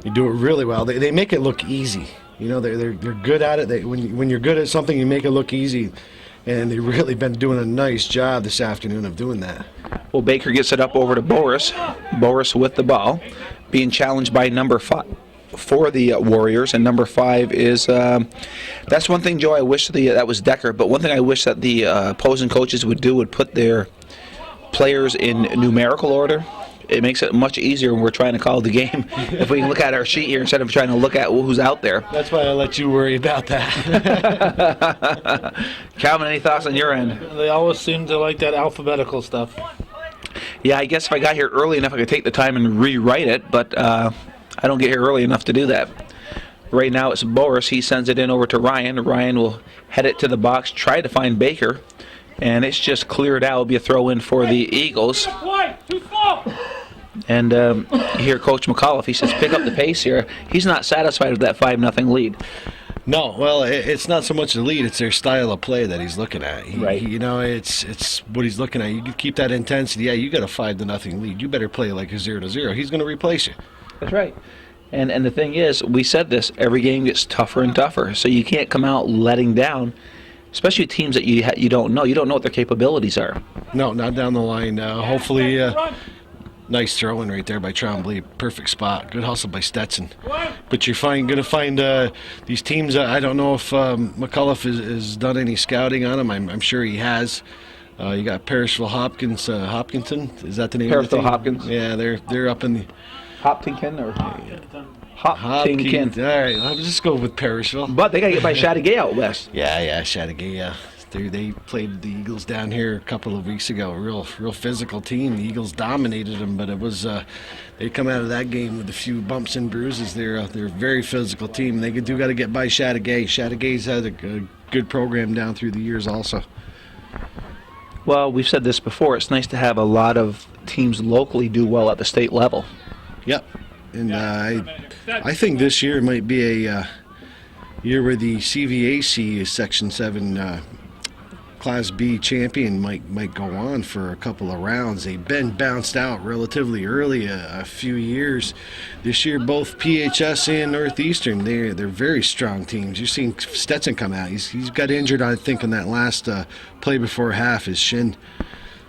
They do it really well. They make it look easy. You know, they're good at it. When you're good at something, you make it look easy. And they've really been doing a nice job this afternoon of doing that. Well, Baker gets it up over to Boris. Boris with the ball, being challenged by number 5 for the Warriors, and number 5 is that's one thing, Joe, I wish that was Decker, but one thing I wish that the opposing coaches would do would put their players in numerical order. It makes it much easier when we're trying to call the game if we can look at our sheet here instead of trying to look at who's out there. That's why I let you worry about that. Calvin, any thoughts on your end? They always seem to like that alphabetical stuff. Yeah, I guess if I got here early enough, I could take the time and rewrite it, but I don't get here early enough to do that. Right now it's Boris. He sends it in over to Ryan. Ryan will head it to the box, try to find Baker, and it's just cleared out. It'll be a throw in for the Eagles. And you hear Coach McAuliffe, he says, pick up the pace here. He's not satisfied with that 5-0 lead. No, well, it's not so much the lead; it's their style of play that he's looking at. Right. You know, it's what he's looking at. You can keep that intensity. Yeah, you got a 5-0 lead. You better play like a 0-0. He's going to replace you. That's right. And the thing is, we said this, every game gets tougher and tougher. So you can't come out letting down, especially teams that you don't know. You don't know what their capabilities are. No, not down the line. Hopefully, nice throw-in right there by Trombley. Perfect spot. Good hustle by Stetson. But you're going to find these teams. I don't know if McCullough has done any scouting on them. I'm sure he has. You got Parishville Hopkinton. Is that the name of the team? Parishville Hopkins. Yeah, they're up in the Hopkinton or Hopkins. All right, I'll just go with Parishville. But they got to get by Chazy out west. Yeah, Chazy, yeah. They played the Eagles down here a couple of weeks ago. A real physical team. The Eagles dominated them, but it was they come out of that game with a few bumps and bruises. They're a very physical team. They got to get by Chazy. Chazy's had a good program down through the years also. Well, we've said this before. It's nice to have a lot of teams locally do well at the state level. Yep, and I think this year might be a year where the CVAC Section VII Class B champion might go on for a couple of rounds. They've been bounced out relatively early a few years. This year, both PHS and Northeastern, they're very strong teams. You've seen Stetson come out. He's got injured, I think, in that last play before half, his shin.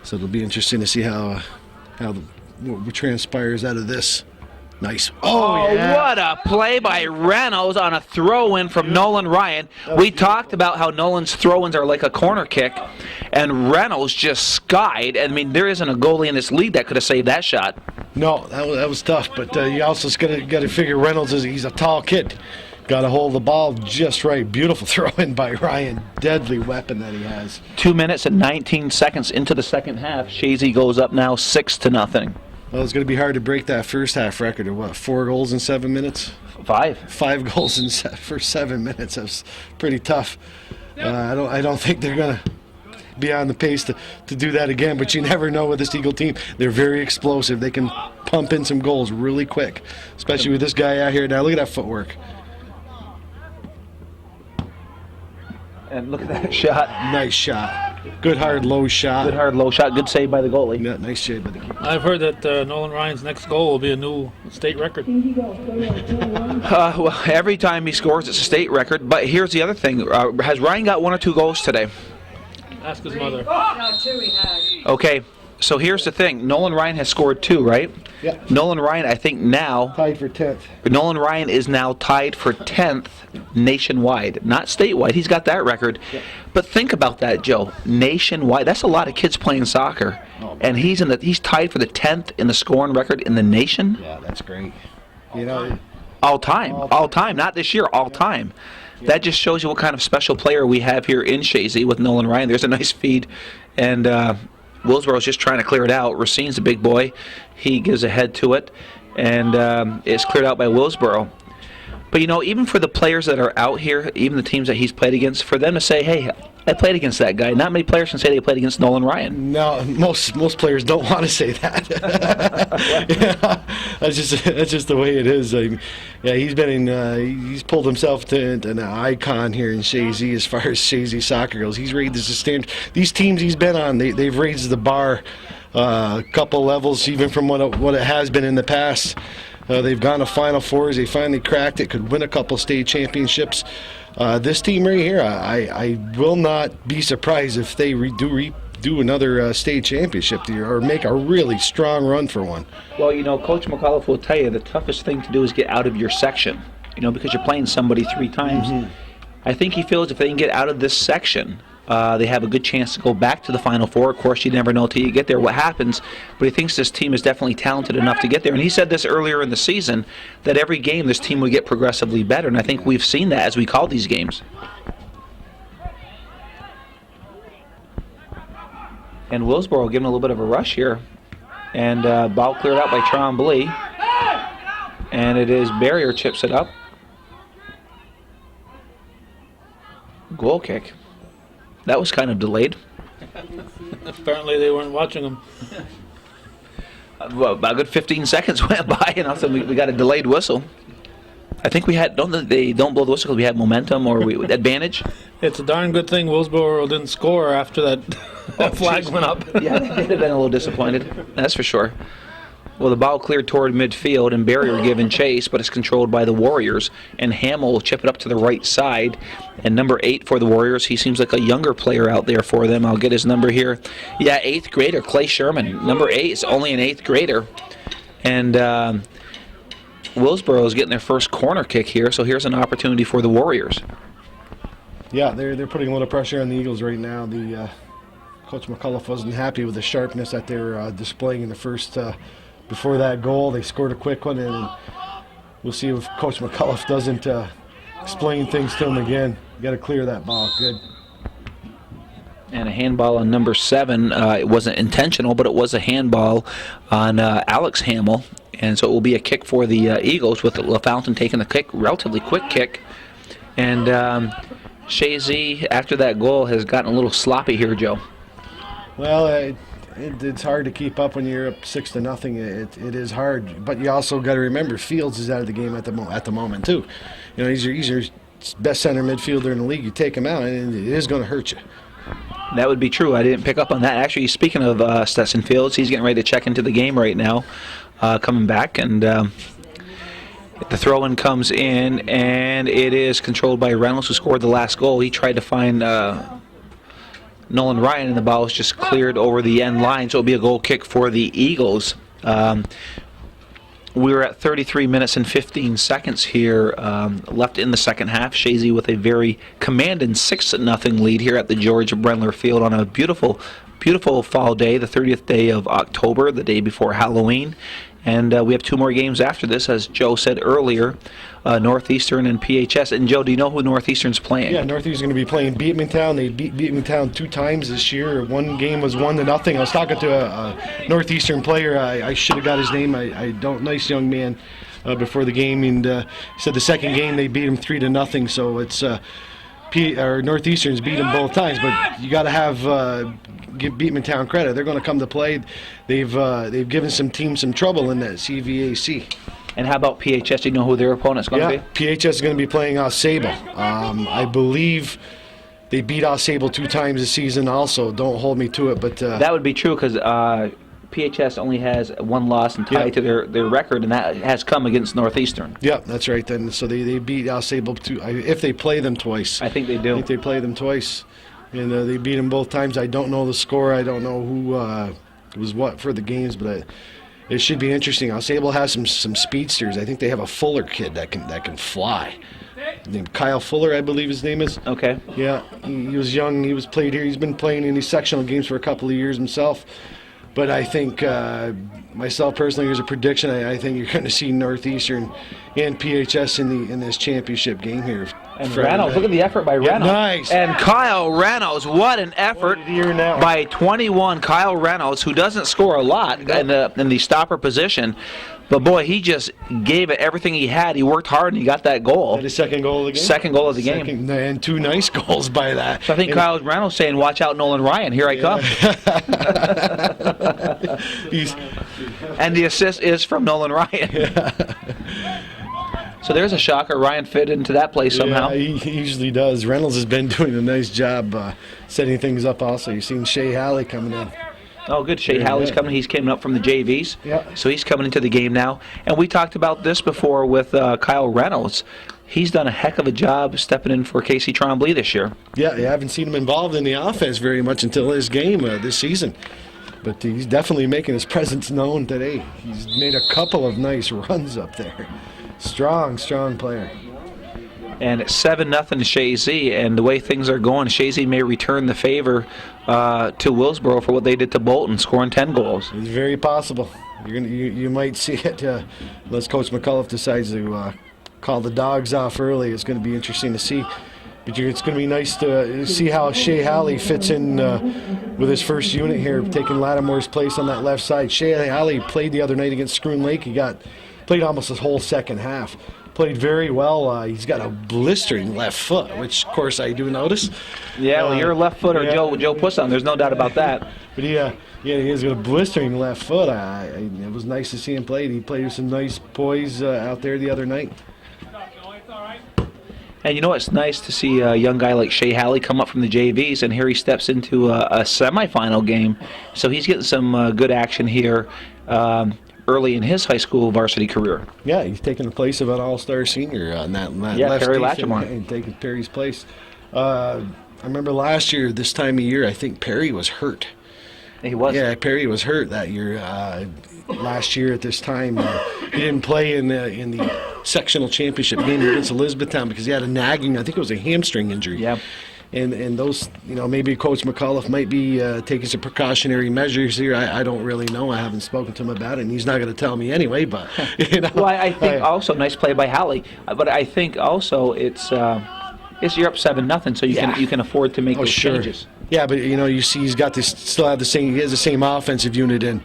So it'll be interesting to see how what transpires out of this. Nice. Oh, yeah. What a play by Reynolds on a throw-in from Nolan Ryan. We talked about how Nolan's throw-ins are like a corner kick, and Reynolds just skied. I mean, there isn't a goalie in this league that could have saved that shot. No, that was tough, but you also got to figure Reynolds he's a tall kid. Got to hold the ball just right. Beautiful throw-in by Ryan. Deadly weapon that he has. 2 minutes and 19 seconds into the second half. Chazy goes up now 6-0. Well, it's going to be hard to break that first half record of what, 4 goals in 7 minutes? 5. 5 goals in for 7 minutes. That's pretty tough. I don't think they're going to be on the pace to do that again, but you never know with this Eagle team. They're very explosive. They can pump in some goals really quick, especially with this guy out here. Now, look at that footwork. And look at that shot. Nice shot. Good hard low shot. Good hard low shot. Good save by the goalie. Yeah, nice save by the keeper. I've heard that Nolan Ryan's next goal will be a new state record. Well, every time he scores, it's a state record. But here's the other thing. Has Ryan got 1 or 2 goals today? Ask his mother. No, 2 he has. Okay, so here's the thing. Nolan Ryan has scored 2, right? Yeah. Nolan Ryan, I think now, Tied for 10th. Nolan Ryan is now tied for 10th nationwide. Not statewide. He's got that record. Yeah. But think about that, Joe. Nationwide. That's a lot of kids playing soccer. And he's tied for the 10th in the scoring record in the nation. Yeah, that's great. You know, All time. Not this year, all time. That just shows you what kind of special player we have here in Chazy with Nolan Ryan. There's a nice feed. And Willsboro's just trying to clear it out. Racine's a big boy. He gives a head to it. And it's cleared out by Willsboro. But, you know, even for the players that are out here, even the teams that he's played against, for them to say, hey, I played against that guy. Not many players can say they played against Nolan Ryan. no, most players don't want to say that. Yeah, that's just the way it is. He's pulled himself to an icon here in Chazy as far as Chazy soccer goes. He's raised the standard. These teams he's been on, they've raised the bar a couple levels, even from what it has been in the past. They've gone to Final Fours. They finally cracked it. Could win a couple state championships. This team right here, I will not be surprised if they do another state championship or make a really strong run for one. Well, you know, Coach McAuliffe will tell you the toughest thing to do is get out of your section, you know, because you're playing somebody 3 times. Mm-hmm. I think he feels if they can get out of this section, they have a good chance to go back to the Final Four. Of course, you never know till you get there what happens, but he thinks this team is definitely talented enough to get there. And he said this earlier in the season, that every game this team would get progressively better, and I think we've seen that as we call these games. And Willsboro giving a little bit of a rush here. And ball cleared out by Trombley. And it is Barrier chips it up. Goal kick. That was kind of delayed. Apparently they weren't watching him. Well, about a good 15 seconds went by, and all of a sudden we got a delayed whistle. I think we had, they don't blow the whistle because we had momentum or advantage. It's a darn good thing Willsboro didn't score after that flag went up. Yeah, they'd have been a little disappointed. That's for sure. Well, the ball cleared toward midfield, and Barrier given chase, but it's controlled by the Warriors. And Hamill will chip it up to the right side. And number 8 for the Warriors, he seems like a younger player out there for them. I'll get his number here. Yeah, 8th grader, Clay Sherman. Number 8 is only an 8th grader. And Willsboro is getting their first corner kick here, so here's an opportunity for the Warriors. Yeah, they're putting a little pressure on the Eagles right now. Coach McCullough wasn't happy with the sharpness that they were displaying in the first. Before that goal, they scored a quick one, and we'll see if Coach McCullough doesn't explain things to him again. You got to clear that ball. Good. And a handball on number 7. It wasn't intentional, but it was a handball on Alex Hamill. And so it will be a kick for the Eagles, with LaFountain taking the kick, relatively quick kick. And Chazy, after that goal, has gotten a little sloppy here, Joe. Well, it's hard to keep up when you're up 6-0. It is hard, but you also got to remember Fields is out of the game at the moment too. You know, he's your best center midfielder in the league. You take him out, and it is going to hurt you. That would be true. I didn't pick up on that. Actually, speaking of Stetson Fields, he's getting ready to check into the game right now, coming back, and the throw-in comes in, and it is controlled by Reynolds, who scored the last goal. He tried to find Nolan Ryan, and the ball was just cleared over the end line, so it'll be a goal kick for the Eagles. We're at 33 minutes and 15 seconds here left in the second half. Chazy with a very commanding 6-0 lead here at the George Brenler Field on a beautiful, beautiful fall day, the 30th day of October, the day before Halloween. And we have 2 more games after this, as Joe said earlier, Northeastern and PHS. And Joe, do you know who Northeastern's playing? Yeah, Northeastern's going to be playing Beatmantown. They beat Beatmantown 2 times this year. One game was 1-0. I was talking to a Northeastern player. I should have got his name. I don't. Nice young man before the game, and he said the second game they beat him 3-0. So it's Northeastern's beat them both times, but you got to give Beatmantown credit. They're going to come to play. They've given some teams some trouble in that CVAC. And how about PHS? Do you know who their opponent's going to be? PHS is going to be playing Sable. I believe they beat Sable 2 times this season also. Don't hold me to it, but that would be true, because PHS only has 1 loss and tied to their record, and that has come against Northeastern. Yeah, that's right. Then so they beat Sable if they play them twice. I think they do. I think they play them twice, and they beat them both times. I don't know the score. I don't know who was what for the games, but it should be interesting. Sable has some speedsters. I think they have a Fuller kid that can fly. Named Kyle Fuller, I believe his name is. Okay. Yeah, he was young. He was played here. He's been playing in these sectional games for a couple of years himself. But I think, myself personally, here's a prediction. I think you're going to see Northeastern and PHS in this championship game here. And Reynolds, look at the effort by Reynolds. Nice. And Kyle Reynolds, what an effort by 21. Kyle Reynolds, who doesn't score a lot in the stopper position. But, boy, he just gave it everything he had. He worked hard, and he got that goal. That his second goal of the game? Second goal of the game. And 2 nice goals by that. So I think Kyle Reynolds saying, watch out, Nolan Ryan. Here I come. And the assist is from Nolan Ryan. So there's a shocker. Ryan fit into that play somehow. Yeah, he usually does. Reynolds has been doing a nice job setting things up also. You've seen Shea Halley coming in. Oh, good. Shea Halley's coming. He's coming up from the JVs. Yeah. So he's coming into the game now. And we talked about this before with Kyle Reynolds. He's done a heck of a job stepping in for Casey Trombley this year. Yeah, you haven't seen him involved in the offense very much until this game this season. But he's definitely making his presence known today. He's made a couple of nice runs up there. Strong player. And it's 7-0 Chazy, and the way things are going, Chazy may return the favor to Willsboro for what they did to Bolton, scoring 10 goals. It's very possible. You might see it unless Coach McCullough decides to call the dogs off early. It's going to be interesting to see. But it's going to be nice to see how Shea Halley fits in with his first unit here, taking Lattimore's place on that left side. Shea Halley played the other night against Scroon Lake. He played almost his whole second half. Played very well. He's got a blistering left foot, which, of course, I do notice. Yeah, well, you're a left footer, Joe Pusson. There's no doubt about that. But he has got a blistering left foot. It was nice to see him play. He played with some nice poise out there the other night. And you know, it's nice to see a young guy like Shea Halley come up from the JVs, and here he steps into a semifinal game. So he's getting some good action here early in his high school varsity career. Yeah, he's taking the place of an all-star senior on that Yeah, left Perry defense, Lattimore. and taking Perry's place. I remember last year, this time of year, I think Perry was hurt. He was. Yeah, Perry was hurt that year. Last year at this time, he didn't play in the sectional championship game against Elizabethtown because he had a nagging, I think it was a hamstring injury. Yeah. And those, maybe Coach McAuliffe might be taking some precautionary measures here. I don't really know. I haven't spoken to him about it, and he's not going to tell me anyway. But Well, I think also nice play by Hallie, but I think also it's you're up 7-0, so you can afford to make those changes. Yeah, but you see, he has the same offensive unit, and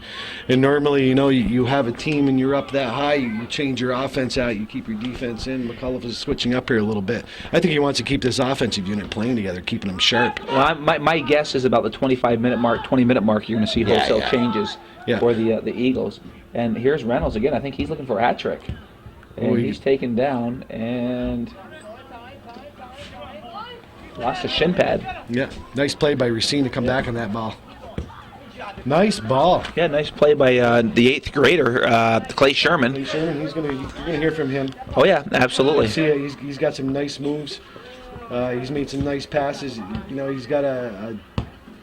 normally, you have a team and you're up that high, you change your offense out, you keep your defense in. McAuliffe is switching up here a little bit. I think he wants to keep this offensive unit playing together, keeping them sharp. Well, my guess is about the 25-minute mark, 20-minute mark, you're going to see wholesale changes for the Eagles. And here's Reynolds again. I think he's looking for a hat trick, and he's taken down and lost a shin pad. Yeah, nice play by Racine to come back on that ball. Nice ball. Yeah, nice play by the 8th grader, Clay Sherman. Clay Sherman, you're gonna hear from him. Oh yeah, absolutely. See, he's got some nice moves. He's made some nice passes. He's got a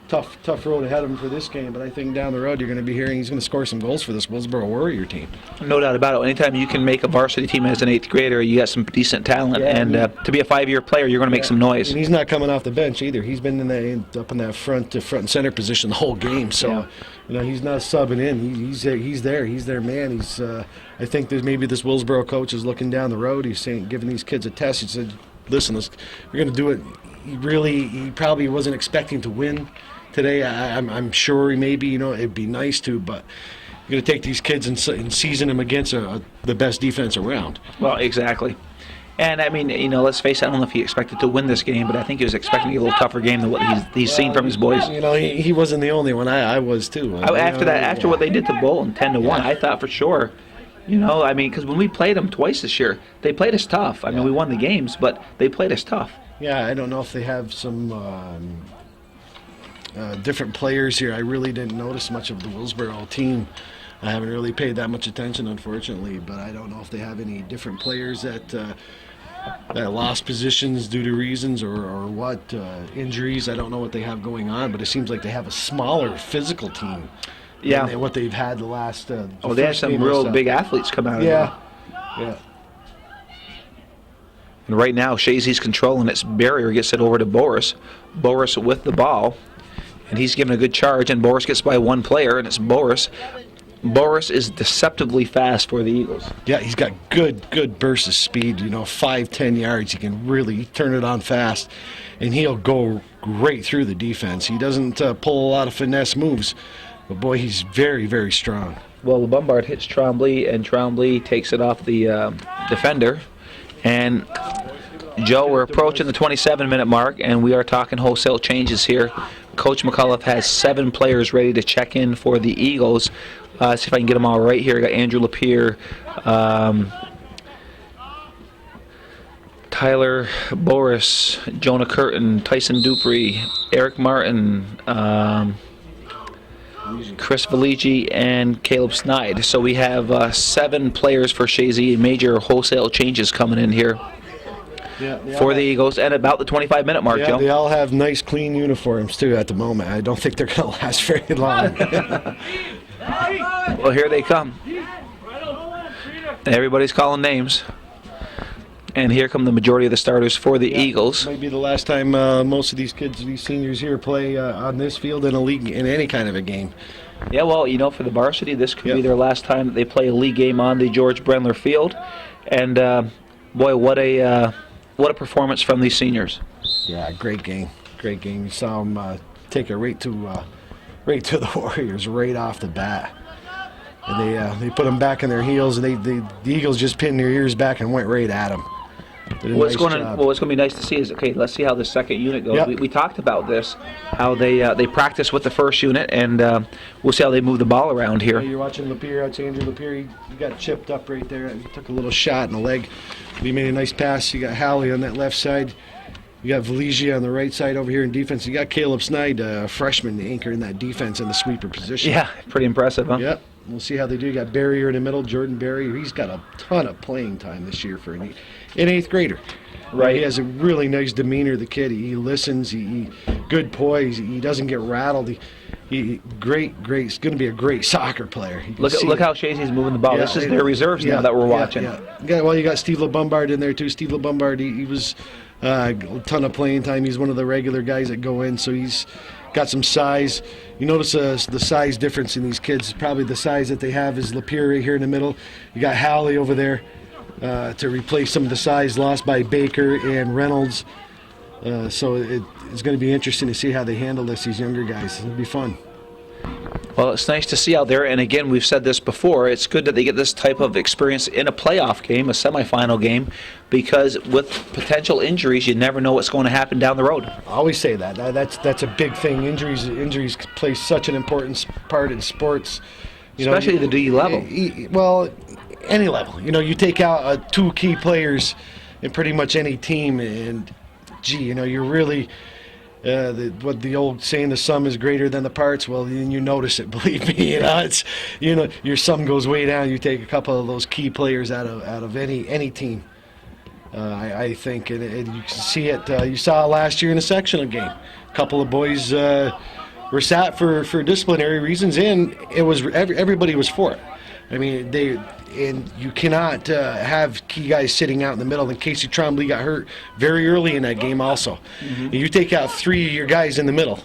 tough road ahead of him for this game, but I think down the road you're going to be hearing he's going to score some goals for this Willsboro Warrior team. No doubt about it. Anytime you can make a varsity team as an 8th grader, you got some decent talent, and to be a 5-year player, you're going to make some noise. And he's not coming off the bench either. He's been up in that front and center position the whole game. So, he's not subbing in. He's there. He's their man. I think there's maybe this Willsboro coach is looking down the road. He's giving these kids a test. He said, "Listen, we're going to do it." He probably wasn't expecting to win today. I'm sure maybe it'd be nice to, but you're going to take these kids and season them against the best defense around. Well, exactly. And I mean, let's face it, I don't know if he expected to win this game, but I think he was expecting a little tougher game than what he's seen from his boys. He wasn't the only one. I was too. After what they did to Bolton 10-1, I thought for sure. Because when we played them twice this year, they played us tough. I mean, we won the games, but they played us tough. Yeah, I don't know if they have some different players here. I really didn't notice much of the Willsboro team. I haven't really paid that much attention, unfortunately, but I don't know if they have any different players that lost positions due to reasons or what, injuries. I don't know what they have going on, but it seems like they have a smaller physical team than what they've had the last they have some real big athletes come out of there. Yeah. And right now, Chazy's controlling its barrier, gets it over to Boris. Boris with the ball, and he's given a good charge, and Boris gets by one player, and it's Boris. Boris is deceptively fast for the Eagles. Yeah, he's got good bursts of speed. 5-10 yards. He can really turn it on fast, and he'll go right through the defense. He doesn't pull a lot of finesse moves, but boy, he's very, very strong. Well, the Bombard hits Trombley, and Trombley takes it off the defender. And Joe, we're approaching the 27-minute mark, and we are talking wholesale changes here. Coach McAuliffe has 7 players ready to check in for the Eagles. See if I can get them all right here. I got Andrew Lapierre, Tyler Boris, Jonah Curtin, Tyson Dupree, Eric Martin, Chris Valigi, and Caleb Snide. So we have 7 players for Chazy. Major wholesale changes coming in here for the Eagles, and about the 25-minute mark, Joe. They all have nice, clean uniforms, too, at the moment. I don't think they're going to last very long. Well, here they come. Everybody's calling names. And here come the majority of the starters for the Eagles. Might be the last time most of these kids, these seniors here, play on this field in a league, in any kind of a game. Yeah, well, for the varsity, this could be their last time that they play a league game on the George Brendler Field. And, boy, what a performance from these seniors. Yeah, great game. Great game. You saw them take it right to the Warriors right off the bat. And they put them back on their heels, and the Eagles just pinned their ears back and went right at them. What's going to be nice to see is, let's see how the second unit goes. We talked about this, how they practice with the first unit, and we'll see how they move the ball around here. You're watching Lapierre. That's Andrew Lapierre. He got chipped up right there. He took a little shot in the leg. He made a nice pass. You got Hallie on that left side. You got Valigia on the right side over here in defense. You got Caleb Snide, freshman, the anchor in that defense in the sweeper position. Yeah, pretty impressive, huh? Yep. We'll see how they do. You got Barrier in the middle, Jordan Barrier. He's got a ton of playing time this year for an eighth grader. Right. He has a really nice demeanor, the kid. He listens. He good poise. He doesn't get rattled. He great. He's going to be a great soccer player. Look how Chazy's moving the ball. Yeah, this is their reserves now that we're watching. Well, you got Steve LeBombard in there too. Steve LeBombard, he was a ton of playing time. He's one of the regular guys that go in, so he's got some size. You notice the size difference in these kids. Probably the size that they have is Lapierre right here in the middle. You got Halley over there to replace some of the size lost by Baker and Reynolds. So it's going to be interesting to see how they handle these younger guys. It'll be fun. Well, it's nice to see out there, and again, we've said this before, it's good that they get this type of experience in a playoff game, a semifinal game, because with potential injuries, you never know what's going to happen down the road. I always say that. That's a big thing. Injuries play such an important part in sports. Especially the D level. Well, any level. You take out two key players in pretty much any team, and you're really what the old saying, the sum is greater than the parts. Well, then you notice it. Believe me, it's your sum goes way down. You take a couple of those key players out of any team. I think, and you can see it. You saw it last year in a sectional game. A couple of boys were sat for disciplinary reasons, and it was everybody was for it. I mean, you cannot have key guys sitting out in the middle. And Casey Trombley got hurt very early in that game also. Mm-hmm. And you take out three of your guys in the middle,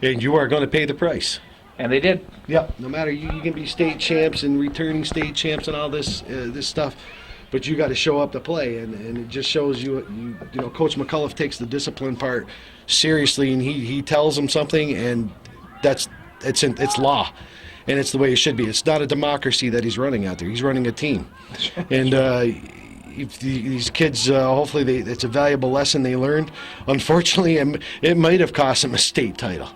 and you are going to pay the price. And they did. Yep. No matter, you can be state champs and returning state champs and all this stuff, but you got to show up to play. And it just shows you Coach McCullough takes the discipline part seriously, and he tells them something, and it's law. And it's the way it should be. It's not a democracy that he's running out there. He's running a team. And if these kids, hopefully it's a valuable lesson they learned. Unfortunately, it might have cost them a state title.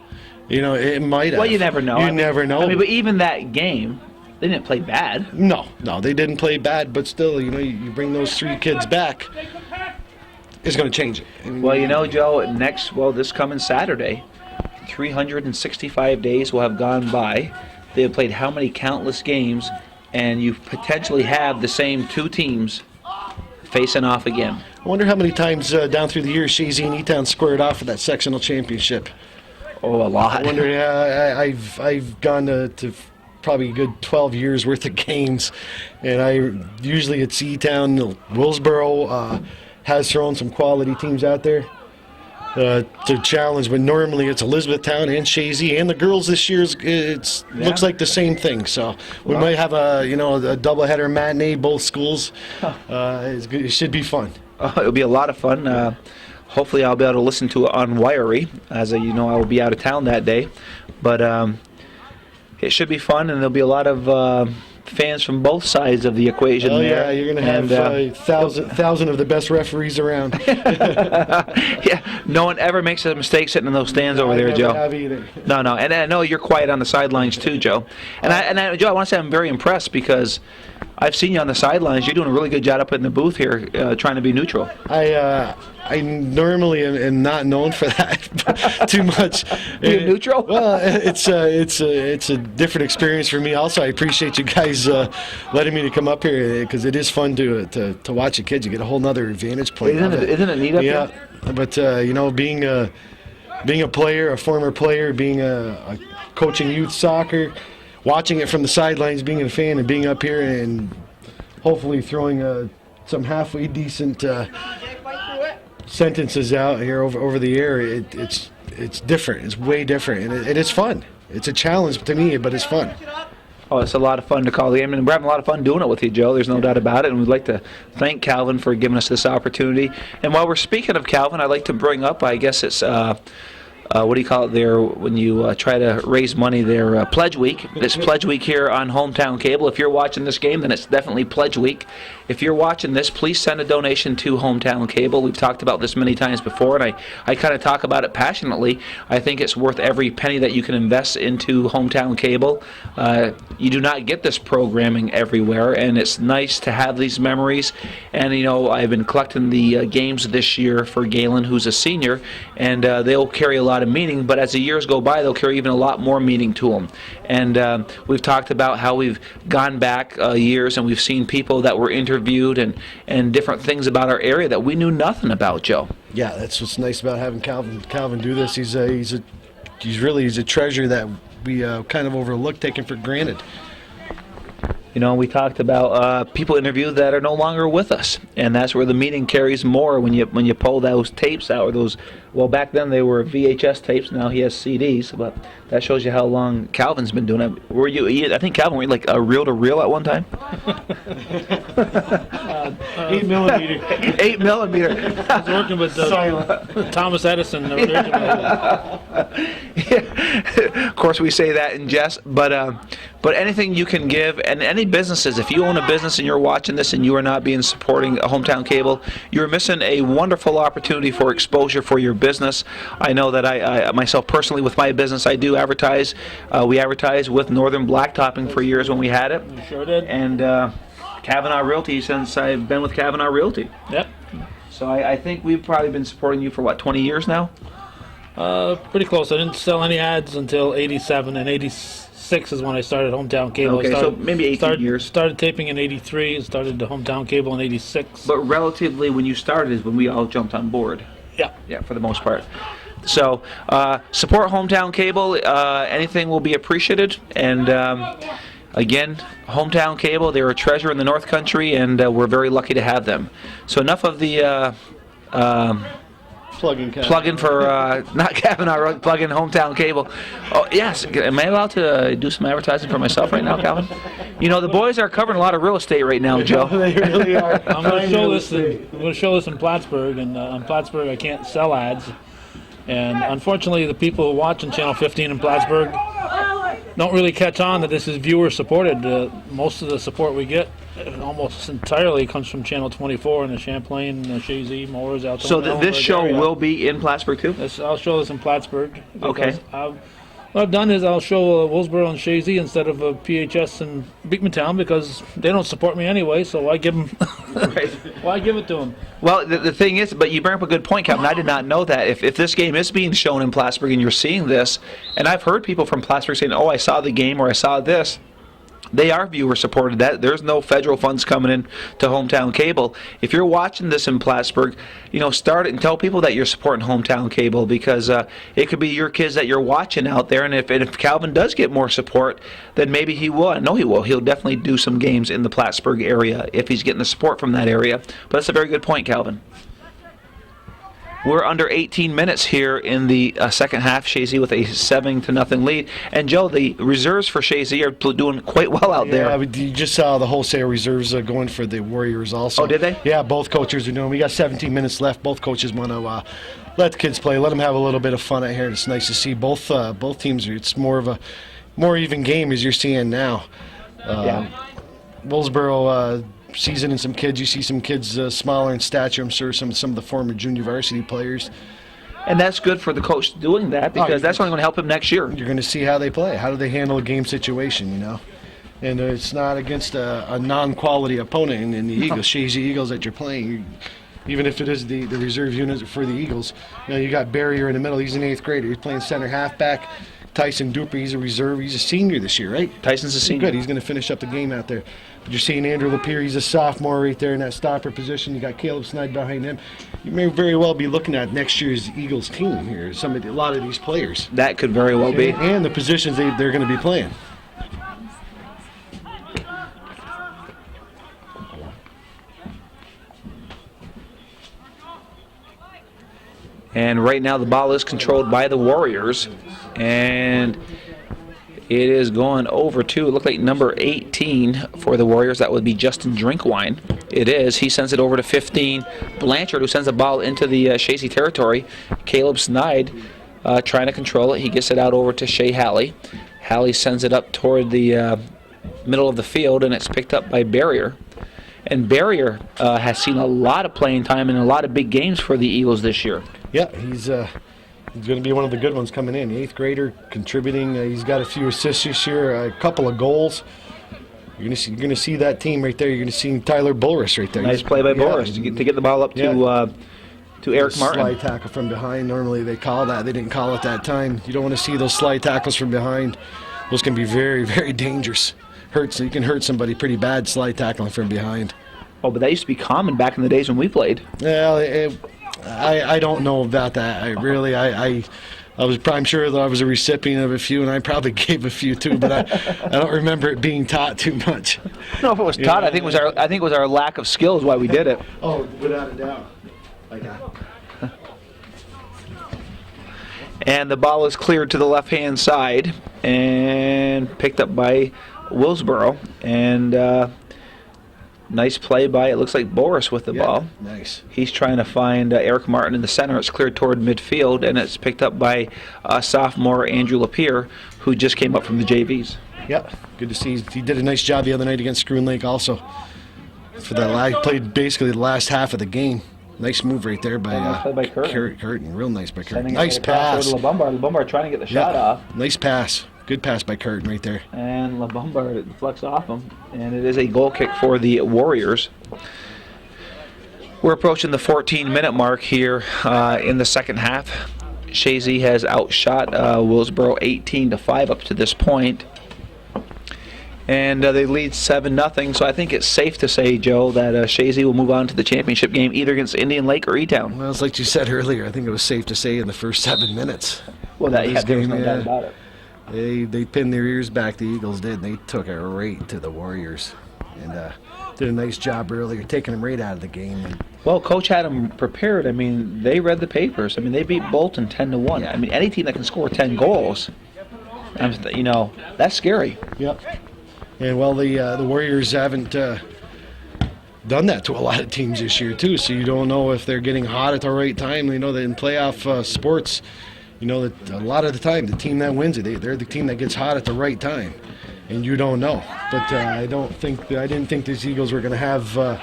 It might have. Well, you never know. You never know. I mean, but even that game, they didn't play bad. No, they didn't play bad. But still, you bring those three kids back, it's going to change it. Well, Joe, this coming Saturday, 365 days will have gone by. They have played how many countless games, and you potentially have the same two teams facing off again. I wonder how many times down through the years Chazy and E-Town squared off for that sectional championship. Oh, a lot. I wonder. I've gone to probably a good 12 years worth of games, and usually it's E-Town. Willsboro has thrown some quality teams out there to challenge, but normally it's Elizabethtown and Chazy, and the girls this year looks like the same thing. So we might have a doubleheader matinee, both schools. It should be fun. It'll be a lot of fun. Hopefully I'll be able to listen to it on Wiry, as I will be out of town that day. But it should be fun, and there'll be a lot of fans from both sides of the equation. Oh there. yeah, you're going to have thousand of the best referees around. Yeah, no one ever makes a mistake sitting in those stands over there, Joe. Have either. No, and I know you're quiet on the sidelines too, Joe. And Joe, I want to say I'm very impressed because I've seen you on the sidelines. You're doing a really good job up in the booth here, trying to be neutral. I normally am not known for that too much. You're neutral? Well, it's a different experience for me. Also, I appreciate you guys letting me to come up here because it is fun to watch the kids. You get a whole nother vantage point. Isn't it neat up here? Yeah, but being a player, a former player, being a coaching youth soccer, watching it from the sidelines, being a fan, and being up here and hopefully throwing some halfway decent sentences out here over the air, it's different. It's way different, and it's fun. It's a challenge to me, but it's fun. Oh, it's a lot of fun to call the game, and we're having a lot of fun doing it with you, Joe. There's no doubt about it, and we'd like to thank Calvin for giving us this opportunity. And while we're speaking of Calvin, I'd like to bring up, I guess it's what do you call it there when you try to raise money there? Pledge Week. It's Pledge Week here on Hometown Cable. If you're watching this game, then it's definitely Pledge Week. If you're watching this, please send a donation to Hometown Cable. We've talked about this many times before, and I kind of talk about it passionately. I think it's worth every penny that you can invest into Hometown Cable. You do not get this programming everywhere, and it's nice to have these memories. And, I've been collecting the games this year for Galen, who's a senior, and they'll carry a lot lot of meaning, but as the years go by, they'll carry even a lot more meaning to them. And we've talked about how we've gone back years and we've seen people that were interviewed and different things about our area that we knew nothing about, Joe. Yeah, that's what's nice about having Calvin do this. He's a treasure that we kind of overlook, taken for granted. You know, we talked about people interviewed that are no longer with us, and that's where the meaning carries more when you pull those tapes out, or those. Well, back then they were VHS tapes. Now he has CDs, but that shows you how long Calvin's been doing it. Were you? I think Calvin, were you like a reel-to-reel at one time? 8 millimeter. 8 millimeter. I was working with Thomas Edison originally. Of course, we say that in jest, but anything you can give, and any businesses, if you own a business and you're watching this and you are not being supporting Hometown Cable, you're missing a wonderful opportunity for exposure for your business. I know that I myself personally, with my business, I do advertise. We advertised with Northern Blacktopping for years when we had it. You sure did. And Kavanaugh Realty, since I've been with Kavanaugh Realty. Yep. So I think we've probably been supporting you for, what, 20 years now? Pretty close. I didn't sell any ads until 87, and 86 is when I started Hometown Cable. Okay, so maybe 18 years. Started taping in 83 and started the Hometown Cable in 86. But relatively, when you started is when we all jumped on board. Yeah. Yeah, for the most part. So support Hometown Cable. Anything will be appreciated. And again, Hometown Cable, they're a treasure in the North Country, and we're very lucky to have them. So enough of the plug-in for not Kavanaugh, plug-in Hometown Cable. Oh yes, am I allowed to do some advertising for myself right now, Calvin? You know, the boys are covering a lot of real estate right now, Joe. They really are. I'm going to show this. I'm going to show this in Plattsburgh, and on Plattsburgh I can't sell ads. And unfortunately, the people watching Channel 15 in Plattsburgh don't really catch on that this is viewer supported. Most of the support we get almost entirely comes from Channel 24 and the Champlain, Chazy, mowers out there. So this show will be in Plattsburgh too? I'll show this in Plattsburgh. Okay. What I've done is I'll show Willsboro and Chazy instead of PHS and Beekmantown because they don't support me anyway, so why give them? Right. Why give it to them? Well, the thing is, but you bring up a good point, Calvin. I did not know that. If this game is being shown in Plattsburgh and you're seeing this, and I've heard people from Plattsburgh saying, oh, I saw the game or I saw this, they are viewer supported. That there's no federal funds coming in to Hometown Cable. If you're watching this in Plattsburgh, you know, start it and tell people that you're supporting Hometown Cable because it could be your kids that you're watching out there. And if Calvin does get more support, then maybe he will. I know he will. He'll definitely do some games in the Plattsburgh area if he's getting the support from that area. But that's a very good point, Calvin. We're under 18 minutes here in the second half. Chazy with a 7-0 lead. And Joe, the reserves for Chazy are doing quite well out there. Yeah, you just saw the wholesale reserves going for the Warriors also. Oh, did they? Yeah, both coaches are doing. We got 17 minutes left. Both coaches want to let the kids play, let them have a little bit of fun out here. It's nice to see both teams. It's more of a more even game as you're seeing now. Willsboro. Seasoning some kids. You see some kids smaller in stature. I'm sure some of the former junior varsity players. And that's good for the coach doing that because that's only going to help him next year. You're going to see how they play. How do they handle a game situation, you know? And it's not against a non-quality opponent in the Eagles, Chazy Eagles that you're playing. Even if it is the reserve unit for the Eagles. You know, you got Barrier in the middle. He's an 8th grader. He's playing center halfback. Tyson Duper, he's a reserve. He's a senior this year, right? Tyson's a senior. Good. He's going to finish up the game out there. But you're seeing Andrew Lapierre. He's a sophomore right there in that stopper position. You got Caleb Snide behind him. You may very well be looking at next year's Eagles team here. A lot of these players. That could very well be. And the positions they're going to be playing. And right now the ball is controlled by the Warriors. And it is going over to, it looked like number 18 for the Warriors. That would be Justin Drinkwine. It is. He sends it over to 15. Blanchard, who sends the ball into the Chazy territory. Caleb Snide trying to control it. He gets it out over to Shea Halley. Halley sends it up toward the middle of the field, and it's picked up by Barrier. And Barrier has seen a lot of playing time and a lot of big games for the Eagles this year. Yeah, he's going to be one of the good ones coming in. 8th grader, contributing. He's got a few assists this year, a couple of goals. You're going to see that team right there. You're going to see Tyler Bulris right there. Nice play by Bulris to get the ball up to to Eric Martin. Slide tackle from behind. Normally they call that. They didn't call it that time. You don't want to see those slide tackles from behind. Those can be very, very dangerous. You can hurt somebody pretty bad slide tackling from behind. Oh, but that used to be common back in the days when we played. Well, I don't know about that. I'm sure that I was a recipient of a few, and I probably gave a few too, but I don't remember it being taught too much. I don't know if it was taught. I think it was our lack of skill is why we did it. Oh, without a doubt. Like that. And the ball is cleared to the left-hand side and picked up by Willsboro. And nice play by, it looks like Boris with the ball. Nice. He's trying to find Eric Martin in the center. It's cleared toward midfield, and it's picked up by sophomore Andrew Lapierre, who just came up from the JVs. Yep. Good to see. He did a nice job the other night against Screw Lake also. For that, he played basically the last half of the game. Nice move right there by Curtin. Real nice by Curtin. Nice pass. LaBombard trying to get the shot off. Nice pass. Good pass by Curtin right there. And LaBombard deflects off him. And it is a goal kick for the Warriors. We're approaching the 14-minute mark here in the second half. Chazy has outshot Willsboro 18-5 up to this point. And they lead 7-0, so I think it's safe to say, Joe, that Chazy will move on to the championship game either against Indian Lake or E-Town. Well, it's like you said earlier. I think it was safe to say in the first 7 minutes. Well, there was no doubt about it. They pinned their ears back, the Eagles did, and they took it right to the Warriors. And did a nice job earlier, taking them right out of the game. And well, Coach had them prepared. I mean, they read the papers. I mean, they beat Bolton 10-1. I mean, any team that can score 10 goals, that's scary. Yep. And well, the Warriors haven't done that to a lot of teams this year too. So you don't know if they're getting hot at the right time. You know that in playoff sports, you know that a lot of the time the team that wins it, they're the team that gets hot at the right time, and you don't know. But I didn't think these Eagles were going to have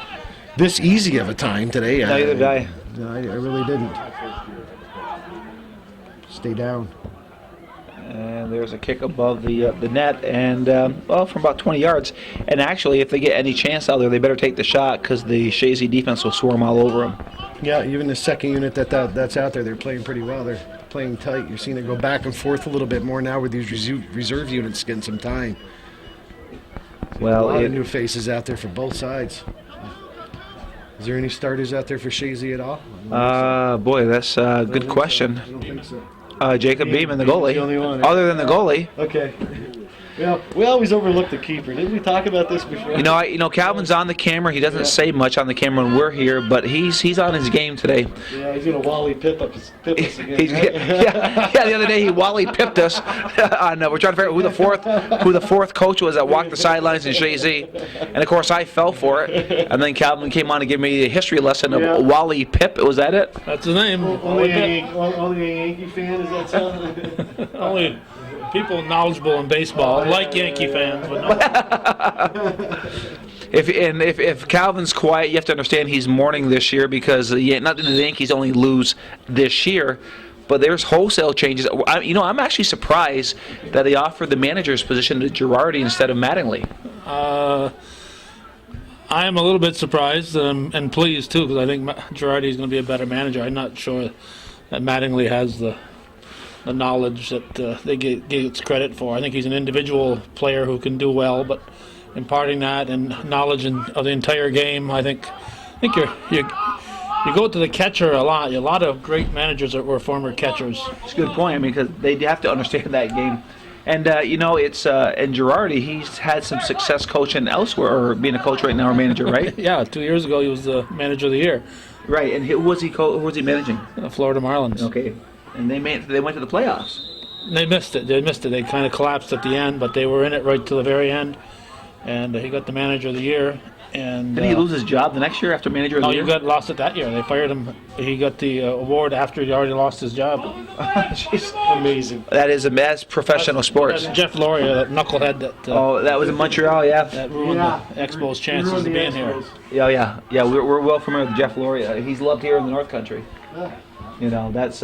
this easy of a time today. Neither did I. No, I really didn't. Stay down. And there's a kick above the net, and from about 20 yards. And actually, if they get any chance out there, they better take the shot because the Chazy defense will swarm all over them. Yeah, even the second unit that's out there, they're playing pretty well. They're playing tight. You're seeing it go back and forth a little bit more now with these reserve units getting some time. Well, a lot of new faces out there for both sides. Is there any starters out there for Chazy at all? Boy, that's a good question. I don't think so. Jacob Beeman, the goalie. The only one, right? Other than the goalie. Okay. Well, we always overlook the keeper. Didn't we talk about this before? Calvin's on the camera. He doesn't say much on the camera when we're here, but he's on his game today. Yeah, he's gonna Wally pip us again. Yeah. The other day he Wally pipped us. We're trying to figure out who the fourth coach was that walked the sidelines in Chazy, and of course I fell for it. And then Calvin came on to give me a history lesson of Wally Pip. Was that it? That's his name. Only a Yankee fan, is that so? Only people knowledgeable in baseball, like Yankee fans, but no. If Calvin's quiet, you have to understand he's mourning this year because not that the Yankees only lose this year, but there's wholesale changes. I'm actually surprised that they offered the manager's position to Girardi instead of Mattingly. I am a little bit surprised and pleased too because I think Girardi is going to be a better manager. I'm not sure that Mattingly has the knowledge that they gets credit for. I think he's an individual player who can do well, but imparting that and knowledge of the entire game, I think you go to the catcher a lot. A lot of great managers that were former catchers. It's a good point. I mean, because they have to understand that game. And it's and Girardi, he's had some success coaching elsewhere, or being a coach right now, or manager, right? Yeah, 2 years ago he was the manager of the year. Right, and who was he managing? Florida Marlins. Okay. And they went to the playoffs. They missed it. They kind of collapsed at the end, but they were in it right to the very end. And he got the manager of the year. And did he lose his job the next year after manager of the year? No, he got lost it that year. They fired him. He got the award after he already lost his job. Jeez. Amazing. That's professional sports. That's Jeff Loria, that knucklehead. That was in Montreal, yeah. That ruined the Expos' chances of being here. Yeah. We're well familiar with Jeff Loria. He's loved here in the North Country. That's.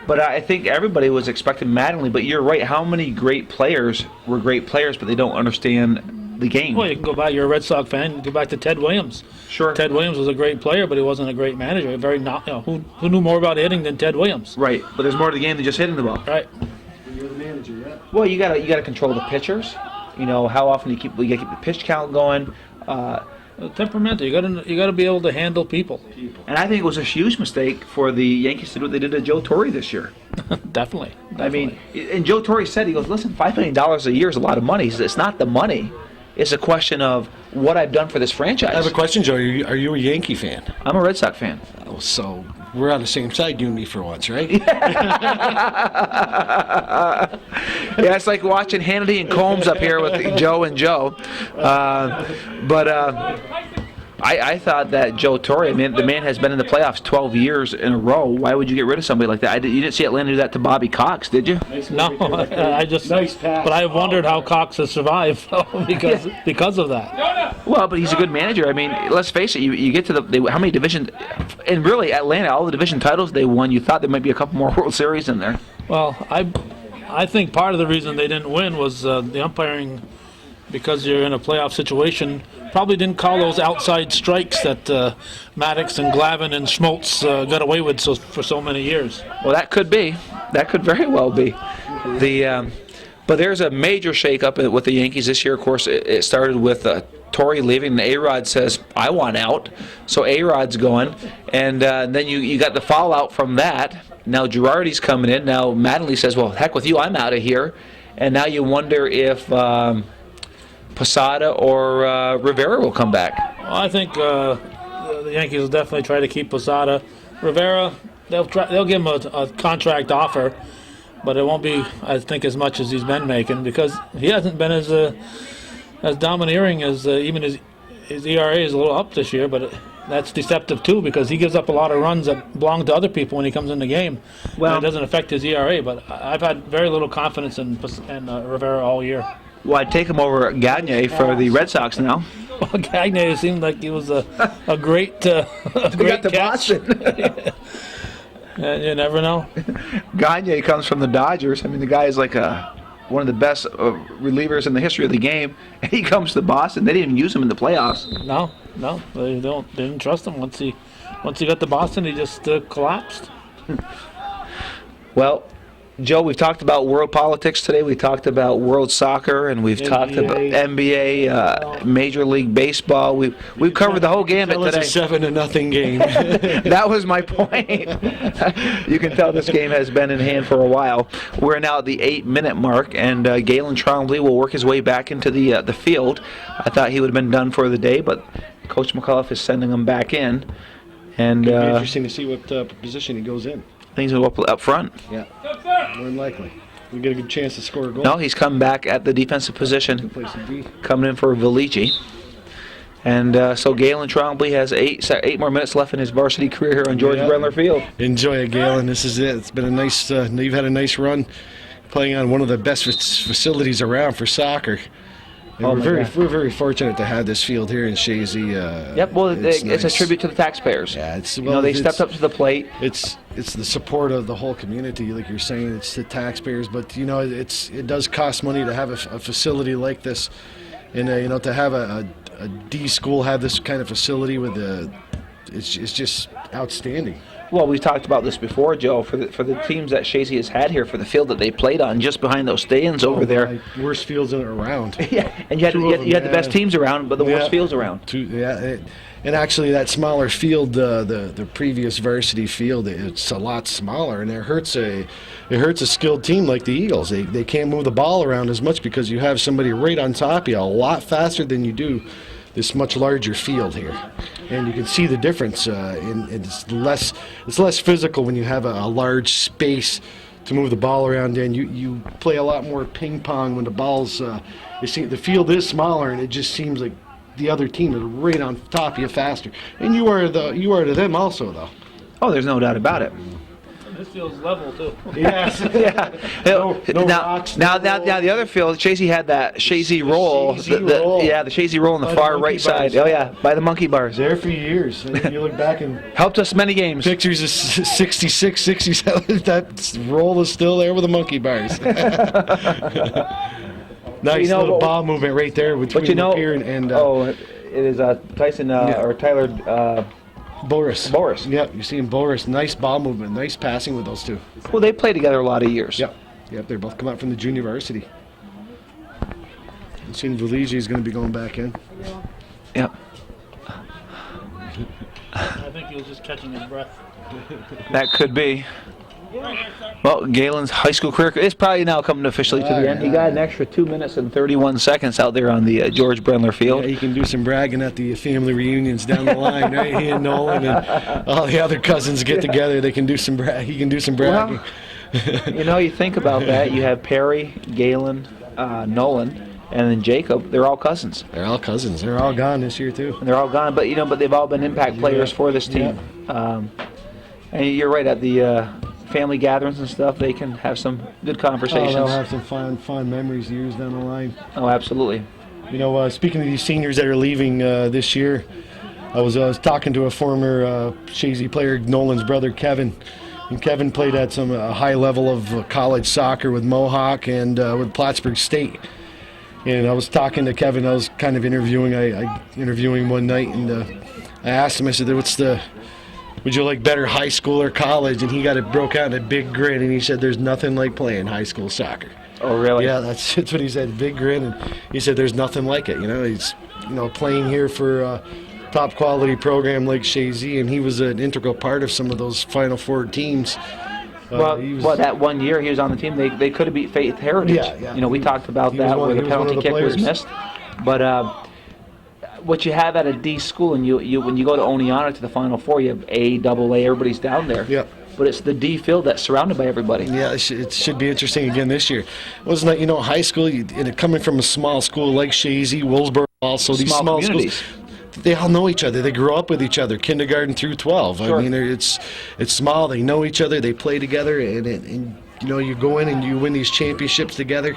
But I think everybody was expecting Mattingly. But you're right. How many great players were great players, but they don't understand the game. Well, you can go back. You're a Red Sox fan. Go back to Ted Williams. Sure. Ted Williams was a great player, but he wasn't a great manager. Very not. Who knew more about hitting than Ted Williams? Right, but there's more to the game than just hitting the ball. Right. You're the manager, yeah. Well, you gotta control the pitchers. How often you gotta keep the pitch count going. Temperamental. You gotta be able to handle people. And I think it was a huge mistake for the Yankees to do what they did to Joe Torre this year. Definitely. I mean, and Joe Torre said, he goes, listen, $5 million a year is a lot of money. He says, it's not the money. It's a question of what I've done for this franchise. I have a question, Joe. Are you a Yankee fan? I'm a Red Sox fan. Oh, so we're on the same side, you and me, for once, right? Yeah, it's like watching Hannity and Combs up here with Joe and Joe. I thought that Joe Torre, the man has been in the playoffs 12 years in a row. Why would you get rid of somebody like that? You didn't see Atlanta do that to Bobby Cox, did you? No, I just. Nice pass. But I have wondered how Cox has survived because of that. Well, but he's a good manager. I mean, let's face it. You get to how many divisions, and really Atlanta, all the division titles they won. You thought there might be a couple more World Series in there. Well, I think part of the reason they didn't win was the umpiring, because you're in a playoff situation. Probably didn't call those outside strikes that Maddox and Glavine and Schmaltz got away with for so many years. Well, that could be. That could very well be. But there's a major shakeup with the Yankees this year. Of course, it started with Torre leaving. The A-Rod says, I want out. So A-Rod's going. And then you got the fallout from that. Now Girardi's coming in. Now Mattingly says, well, heck with you, I'm out of here. And now you wonder if Posada or Rivera will come back. Well, I think the Yankees will definitely try to keep Posada. Rivera, they'll give him a contract offer, but it won't be, I think, as much as he's been making, because he hasn't been as domineering as even his ERA is a little up this year, but that's deceptive too, because he gives up a lot of runs that belong to other people when he comes in the game. Well, it doesn't affect his ERA, but I've had very little confidence in Rivera all year. Well, I'd take him over Gagne for the Red Sox now. Well, Gagne seemed like he was a great got to catch. Boston. You never know. Gagne comes from the Dodgers. I mean, the guy is like one of the best relievers in the history of the game. And he comes to Boston. They didn't even use him in the playoffs. No, they didn't trust him. Once he got to Boston, he just collapsed. Well, Joe, we've talked about world politics today. We talked about world soccer, and we've talked about NBA, Major League Baseball. We've covered the whole gamut today. It's a 7-0 game. That was my point. You can tell this game has been in hand for a while. We're now at the 8-minute mark, and Galen Trombley will work his way back into the field. I thought he would have been done for the day, but Coach McAuliffe is sending him back in. And It'll be interesting to see what position he goes in. Things will go up front. Yeah, more than likely. We get a good chance to score a goal. No, he's come back at the defensive position, coming in for Velici. And so Galen Trombley has 8 more minutes left in his varsity career here on George Brenler Field. Enjoy it, Galen. This is it. It's been a nice. You've had a nice run, playing on one of the best facilities around for soccer. And we're very fortunate to have this field here in Chazy. Yep. Well, it's nice. A tribute to the taxpayers. Yeah, they stepped up to the plate. It's the support of the whole community, like you're saying. It's the taxpayers, but it does cost money to have a facility like this, and to have a D school have this kind of facility with it's just outstanding. Well, we've talked about this before, Joe. For the teams that Chazy has had here, for the field that they played on, just behind those stands over there. Worst fields around. Yeah, and you had the best teams around, but the worst fields around. And actually, that smaller field, the previous varsity field, it's a lot smaller, and it hurts a skilled team like the Eagles. They can't move the ball around as much because you have somebody right on top of you a lot faster than you do this much larger field here, and you can see the difference. It's less physical when you have a large space to move the ball around in. You play a lot more ping pong when the ball's. The field is smaller, and it just seems like the other team is right on top of you faster. And you are to them also, though. Oh, there's no doubt about it. This field's level too. Yes. Yeah. Now the other field, Chazy had that Chazy roll. The Chazy roll on the far right side. Oh yeah, by the monkey bars. There for years. And you look back and helped us many games. Pictures of 66, 67. That roll is still there with the monkey bars. Nice You know, little but- ball movement right there between But you know, Lapeer and it is Tyson or Tyler Boris. Boris. Yep, you're seeing Boris. Nice ball movement, nice passing with those two. Well, they played together a lot of years. Yep, they're both come out from the junior varsity. It seems Valigi is going to be going back in. Yep. I think he was just catching his breath. That could be. Well, Galen's high school career is probably now coming officially to the end. He got an extra 2 minutes and 31 seconds out there on the George Brendler Field. Yeah, he can do some bragging at the family reunions down the line, right? He and Nolan and all the other cousins get together. They can do some He can do some bragging. Well, you think about that. You have Perry, Galen, Nolan, and then Jacob. They're all cousins. They're all cousins. They're all gone this year too. And they're all gone, but they've all been impact players for this team. And you're right, at the family gatherings and stuff, they can have some good conversations. They'll have some fun memories years down the line. Oh, absolutely. Speaking of these seniors that are leaving this year, I was talking to a former Chazy player, Nolan's brother, Kevin. And Kevin played at some high level of college soccer with Mohawk and with Plattsburgh State. And I was talking to Kevin. I was kind of interviewing. I interviewing him one night, and I asked him. I said, would you like better high school or college? And he got it broke out in a big grin, and he said, there's nothing like playing high school soccer. Oh, really? Yeah, that's what he said, big grin. And he said, there's nothing like it. He's playing here for a top quality program like Chazy, and he was an integral part of some of those Final Four teams. That 1 year he was on the team, they could have beat Faith Heritage. Yeah. We talked about that where the penalty kick was missed. But what you have at a D school, and you when you go to Oneonta to the Final Four, you have A, AA, everybody's down there. Yep. But it's the D field that's surrounded by everybody. Yeah, it should be interesting again this year. It wasn't high school, and coming from a small school like Chazy, Willsboro, also these small communities. Schools, they all know each other. They grew up with each other, kindergarten through 12. Sure. I mean, it's small. They know each other. They play together, and you go in and you win these championships together.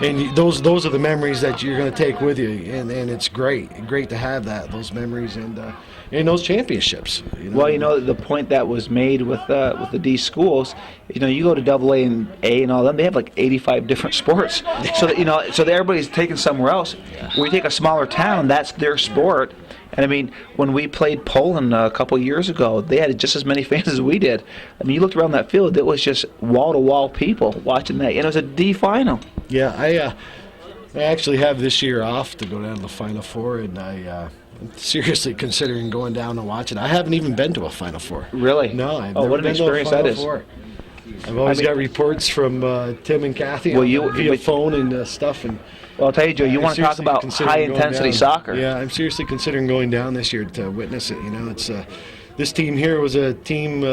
And those are the memories that you're going to take with you, and it's great to have those memories and those championships. Well, the point that was made with the D schools, you go to AA and A and all them, they have like 85 different sports, so that everybody's taken somewhere else. Where you take a smaller town, that's their sport. And I mean, when we played Poland a couple years ago, they had just as many fans as we did. I mean, you looked around that field, it was just wall-to-wall people watching that. It was a D final. Yeah, I actually have this year off to go down to the Final Four, and I'm seriously considering going down and watching. I haven't even been to a Final Four. Really? No, I've never what an been experience to a that Final is. Four. I've always got reports from Tim and Kathy via phone and stuff. And well, I'll tell you, Joe, you want to talk about high-intensity soccer. Yeah, I'm seriously considering going down this year to witness it. It's this team here was a team,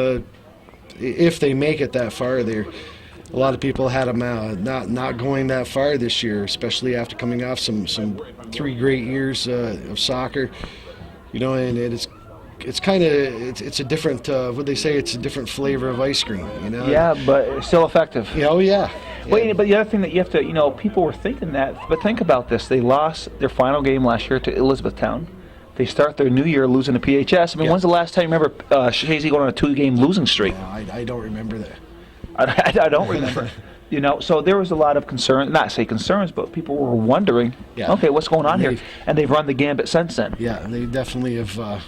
if they make it that far, a lot of people had them not going that far this year, especially after coming off some 3 great years of soccer. And it's kind of it's a different what they say, it's a different flavor of ice cream. Yeah, but it's still effective. Oh yeah. Well, but the other thing that you have to, people were thinking that, but think about this. They lost their final game last year to Elizabethtown. They start their new year losing to PHS. I mean, when's the last time you remember Chazy going on a 2-game losing streak? I don't remember that. I don't remember. So there was a lot of concern, not say concerns, but people were wondering, okay, what's going on here? And they've run the gambit since then. Yeah, they definitely have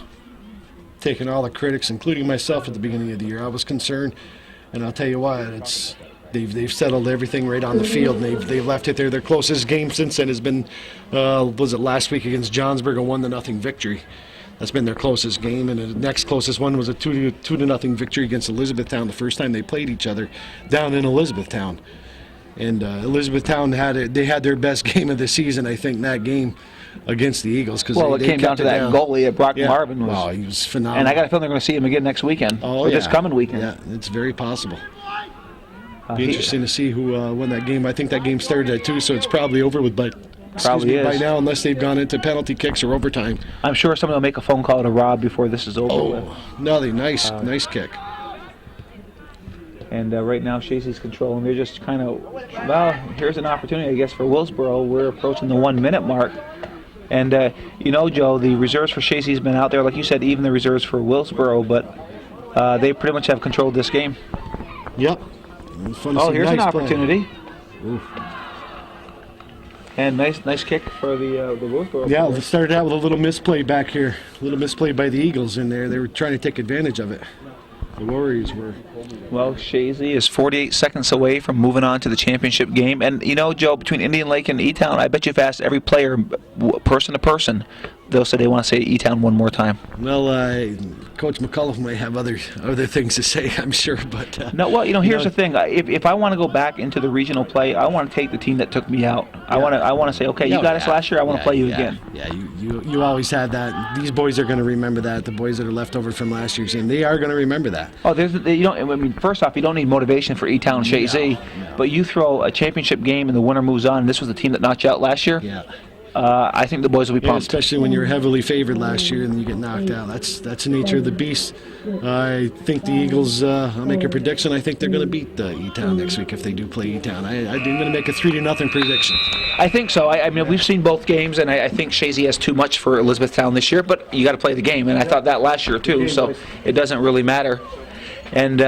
taken all the critics, including myself at the beginning of the year. I was concerned, and I'll tell you what, they've settled everything right on the field, and they've left it there. Their closest game since then has been, was it last week against Johnsburg, a 1-0 victory. That's been their closest game, and the next closest one was a 2-0 victory against Elizabethtown the first time they played each other down in Elizabethtown. And Elizabethtown had their best game of the season, I think, in that game against the Eagles. It came down to that goalie, Brock Marvin. He was phenomenal. And I got a feeling they're going to see him again next weekend, this coming weekend. Yeah, it's very possible. Be interesting to see who won that game. I think that game started at 2, so it's probably over with by now, unless they've gone into penalty kicks or overtime. I'm sure someone will make a phone call to Rob before this is over with. No, nice kick. And right now, Chazy's controlling. They're just kind of, here's an opportunity, I guess, for Willsboro. We're approaching the 1-minute mark. And, Joe, the reserves for Chazy's been out there, like you said, even the reserves for Willsboro, but they pretty much have controlled this game. Yep. Here's an opportunity. And nice kick for the Willsboro. Yeah, we started out with a little misplay back here. A little misplay by the Eagles in there. They were trying to take advantage of it. The Warriors were. Well, Chazy is 48 seconds away from moving on to the championship game. And, you know, Joe, between Indian Lake and E-Town, I bet you if asked every player, person to person, they'll say they want to say E-Town one more time. Well, Coach McCullough might have other things to say, I'm sure. But No, well, here's the thing. If I want to go back into the regional play, I want to take the team that took me out. I want to say, okay, you got us last year. I want to play you again. Yeah, you always had that. These boys are going to remember that. The boys that are left over from last year's game, they are going to remember that. Oh, first off, you don't need motivation for E-Town Chazy, but you throw a championship game and the winner moves on. And this was the team that knocked you out last year. Yeah. I think the boys will be pumped. Especially when you were heavily favored last year and then you get knocked out. That's the nature of the beast. I think the Eagles, I'll make a prediction, I think they're going to beat E-Town next week if they do play E-Town. I'm going to make a 3-0 prediction. I think so. I mean, we've seen both games, and I think Chazy has too much for Elizabethtown this year, but you got to play the game, and I thought that last year too, so it doesn't really matter. And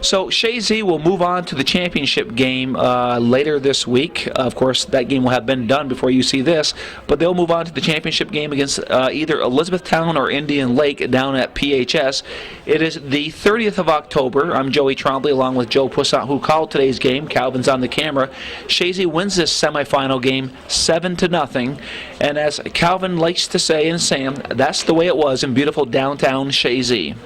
so Chazy will move on to the championship game later this week. Of course, that game will have been done before you see this, but they'll move on to the championship game against either Elizabethtown or Indian Lake down at PHS. It is the 30th of October. I'm Joey Trombley along with Joe Puissant, who called today's game. Calvin's on the camera. Chazy wins this semifinal game 7-0. And as Calvin likes to say, and Sam, that's the way it was in beautiful downtown Chazy.